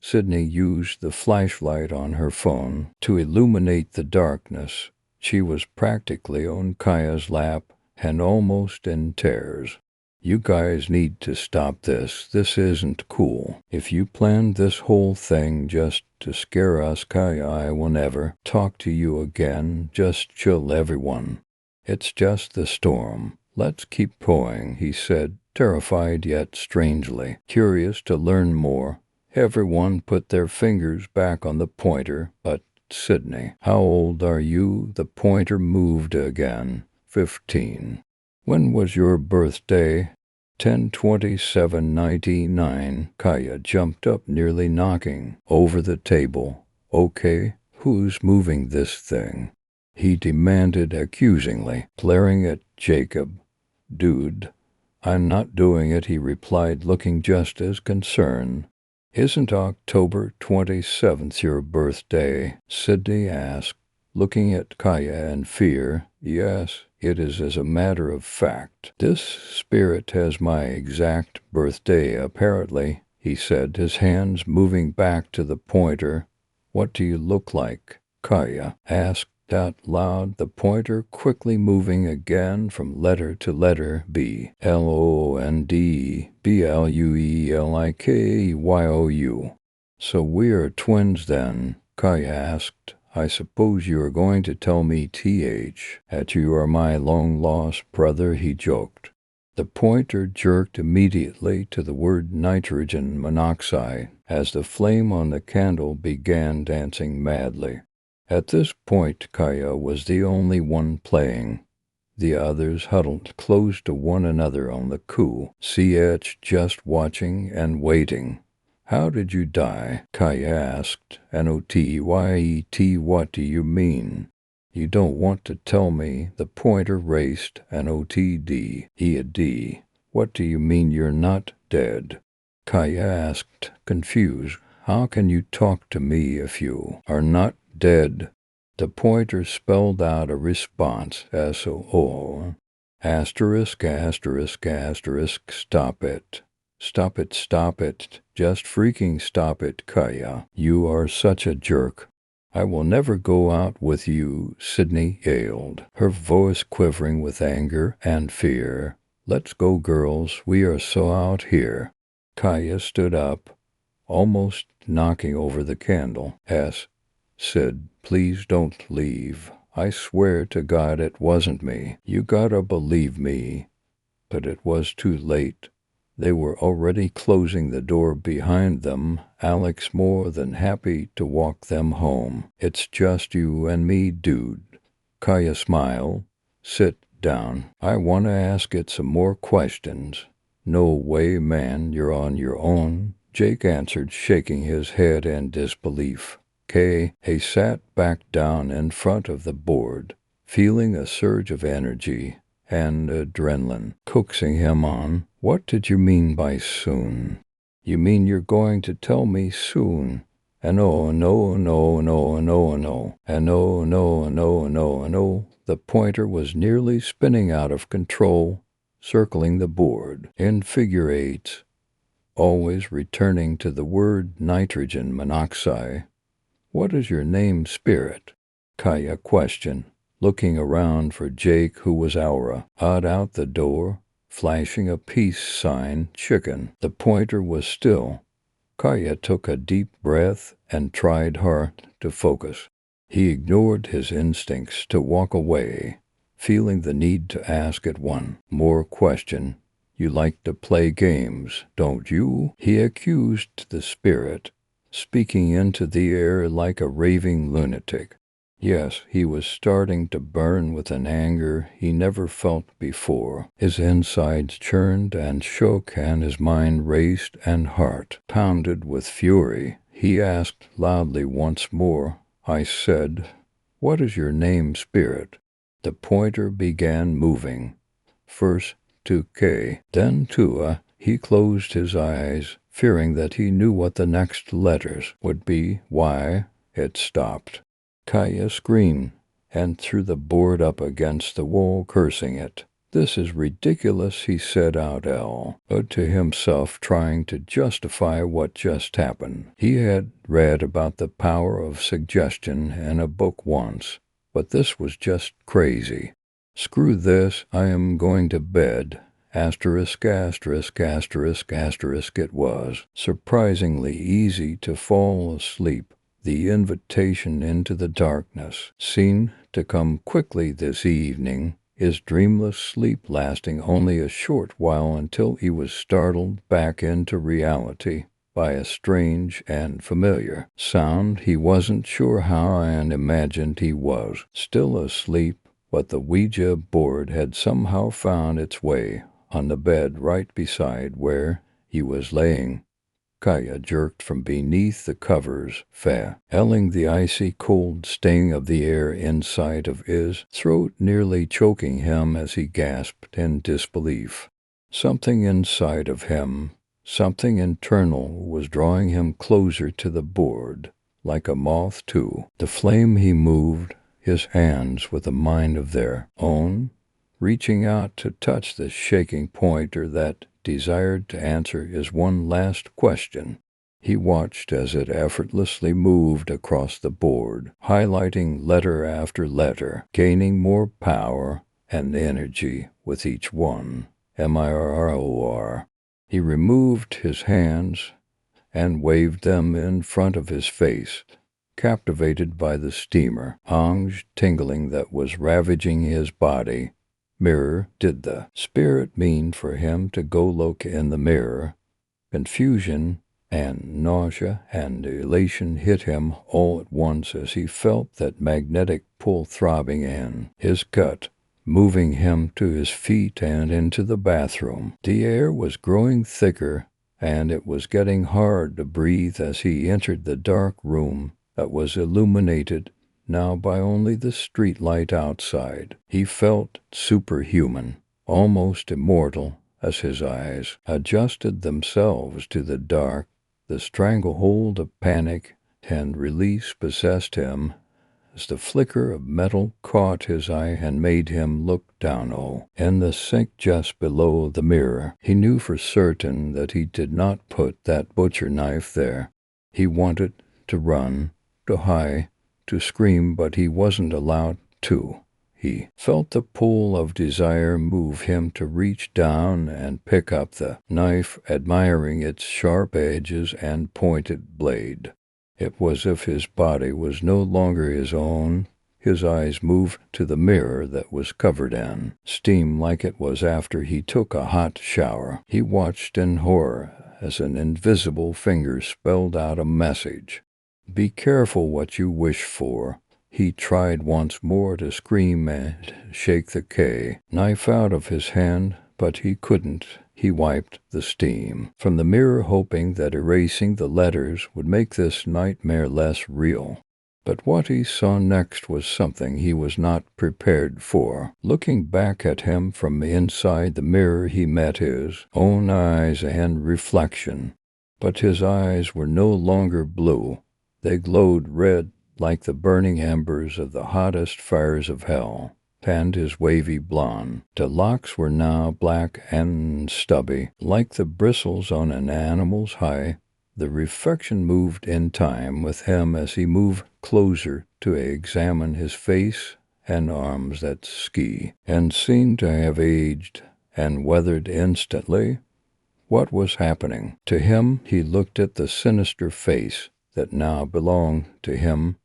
Sydney used the flashlight on her phone to illuminate the darkness. She was practically on Kaya's lap and almost in tears. You guys need to stop this. This isn't cool. If you planned this whole thing just to scare us, Kaya, I will never talk to you again. Just chill, everyone. It's just the storm. Let's keep going, he said, terrified yet strangely curious to learn more. Everyone put their fingers back on the pointer, but Sydney. How old are you? The pointer moved again. 15. When was your birthday? 10/27/99. Kaya jumped up, nearly knocking over the table. Okay, who's moving this thing? He demanded accusingly, glaring at Jacob. Dude, I'm not doing it, he replied, looking just as concerned. Isn't October 27th your birthday? Sydney asked, looking at Kaya in fear. Yes, it is, as a matter of fact. This spirit has my exact birthday, apparently, he said, his hands moving back to the pointer. What do you look like? Kaya asked out loud, the pointer quickly moving again from letter to letter. B, L-O-N-D, B-L-U-E-L-I-K-Y-O-U. So we are twins then? Kaya asked. I suppose you are going to tell me that you are my long-lost brother, he joked. The pointer jerked immediately to the word nitrogen monoxide as the flame on the candle began dancing madly. At this point, Kaya was the only one playing. The others huddled close to one another on the couch, just watching and waiting. How did you die? Kaya asked. N-O-T-Y-E-T, what do you mean? You don't want to tell me? The pointer raced. N-O-T-D-E-D. What do you mean you're not dead? Kaya asked, confused. How can you talk to me if you are not dead? The pointer spelled out a response. S-O-O. Asterisk, asterisk, asterisk, stop it. Stop it, stop it. Just freaking stop it, Kaya. You are such a jerk. I will never go out with you, Sydney yelled, her voice quivering with anger and fear. Let's go, girls. We are so out here. Kaya stood up, almost knocking over the candle. Sid, please don't leave. I swear to God it wasn't me. You gotta believe me. But it was too late. They were already closing the door behind them, Alex more than happy to walk them home. It's just you and me, dude. Kaya smiled. Sit down. I want to ask it some more questions. No way, man, you're on your own, Jake answered, shaking his head in disbelief. He sat back down in front of the board, feeling a surge of energy and adrenaline coaxing him on. What did you mean by soon? You mean you're going to tell me soon? And oh, no, no, no, no, no, and no, no, no, no, no. The pointer was nearly spinning out of control, circling the board in figure eights, always returning to the word nitrogen monoxide. What is your name, Spirit? Kaya questioned, looking around for Jake, who was out the door, flashing a peace sign. Chicken. The pointer was still. Kaya took a deep breath and tried hard to focus. He ignored his instincts to walk away, feeling the need to ask it one more question. You like to play games, don't you? He accused the spirit, speaking into the air like a raving lunatic. Yes, he was starting to burn with an anger he never felt before. His insides churned and shook, and his mind raced and heart pounded with fury. He asked loudly once more. I said, what is your name, Spirit? The pointer began moving, first to K, then to A. He closed his eyes, fearing that he knew what the next letters would be. Y. It stopped. Kaya screamed and threw the board up against the wall, cursing it. This is ridiculous, he said out loud to himself, trying to justify what just happened. He had read about the power of suggestion in a book once, but this was just crazy. Screw this, I am going to bed. Asterisk, asterisk, asterisk, asterisk. It was surprisingly easy to fall asleep. The invitation into the darkness seemed to come quickly this evening, his dreamless sleep lasting only a short while until he was startled back into reality by a strange and familiar sound. He wasn't sure how, and imagined he was still asleep, but the Ouija board had somehow found its way on the bed right beside where he was laying. Kaya jerked from beneath the covers, feeling the icy cold sting of the air inside of his throat, nearly choking him as he gasped in disbelief. Something inside of him, something internal, was drawing him closer to the board, like a moth to the flame. He moved his hands with a mind of their own, reaching out to touch the shaking pointer that desired to answer his one last question. He watched as it effortlessly moved across the board, highlighting letter after letter, gaining more power and energy with each one. MIRROR. He removed his hands and waved them in front of his face, captivated by the steamer, tingling that was ravaging his body. Mirror, did the spirit mean for him to go look in the mirror? Confusion and nausea and elation hit him all at once as he felt that magnetic pull throbbing in his gut, moving him to his feet and into the bathroom. The air was growing thicker, and it was getting hard to breathe as he entered the dark room that was illuminated now by only the street light outside. He felt superhuman, almost immortal, as his eyes adjusted themselves to the dark. The stranglehold of panic and release possessed him as the flicker of metal caught his eye and made him look down. In the sink just below the mirror, he knew for certain that he did not put that butcher knife there. He wanted to run, to hide, to scream, but he wasn't allowed to. He felt the pull of desire move him to reach down and pick up the knife, admiring its sharp edges and pointed blade. It was as if his body was no longer his own. His eyes moved to the mirror that was covered in steam like it was after he took a hot shower. He watched in horror as an invisible finger spelled out a message. "Be careful what you wish for." He tried once more to scream and shake the knife out of his hand, but he couldn't. He wiped the steam from the mirror, hoping that erasing the letters would make this nightmare less real. But what he saw next was something he was not prepared for. Looking back at him from inside the mirror, he met his own eyes and reflection. But his eyes were no longer blue. They glowed red like the burning embers of the hottest fires of hell, and his wavy blonde locks were now black and stubby, like the bristles on an animal's hide. The reflection moved in time with him as he moved closer to examine his face and arms that and seemed to have aged and weathered instantly. What was happening to him? He looked at the sinister face that now belonged to him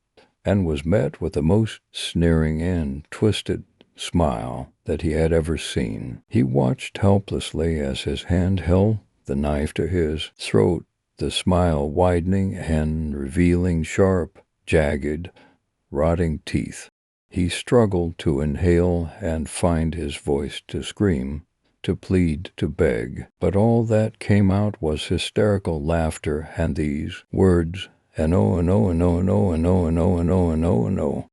and was met with the most sneering and twisted smile that he had ever seen. He watched helplessly as his hand held the knife to his throat, the smile widening and revealing sharp, jagged, rotting teeth. He struggled to inhale and find his voice to scream, to plead, to beg, but all that came out was hysterical laughter and these words, and oh, and oh, and oh, and oh, and oh, and oh, and oh, and oh, and oh.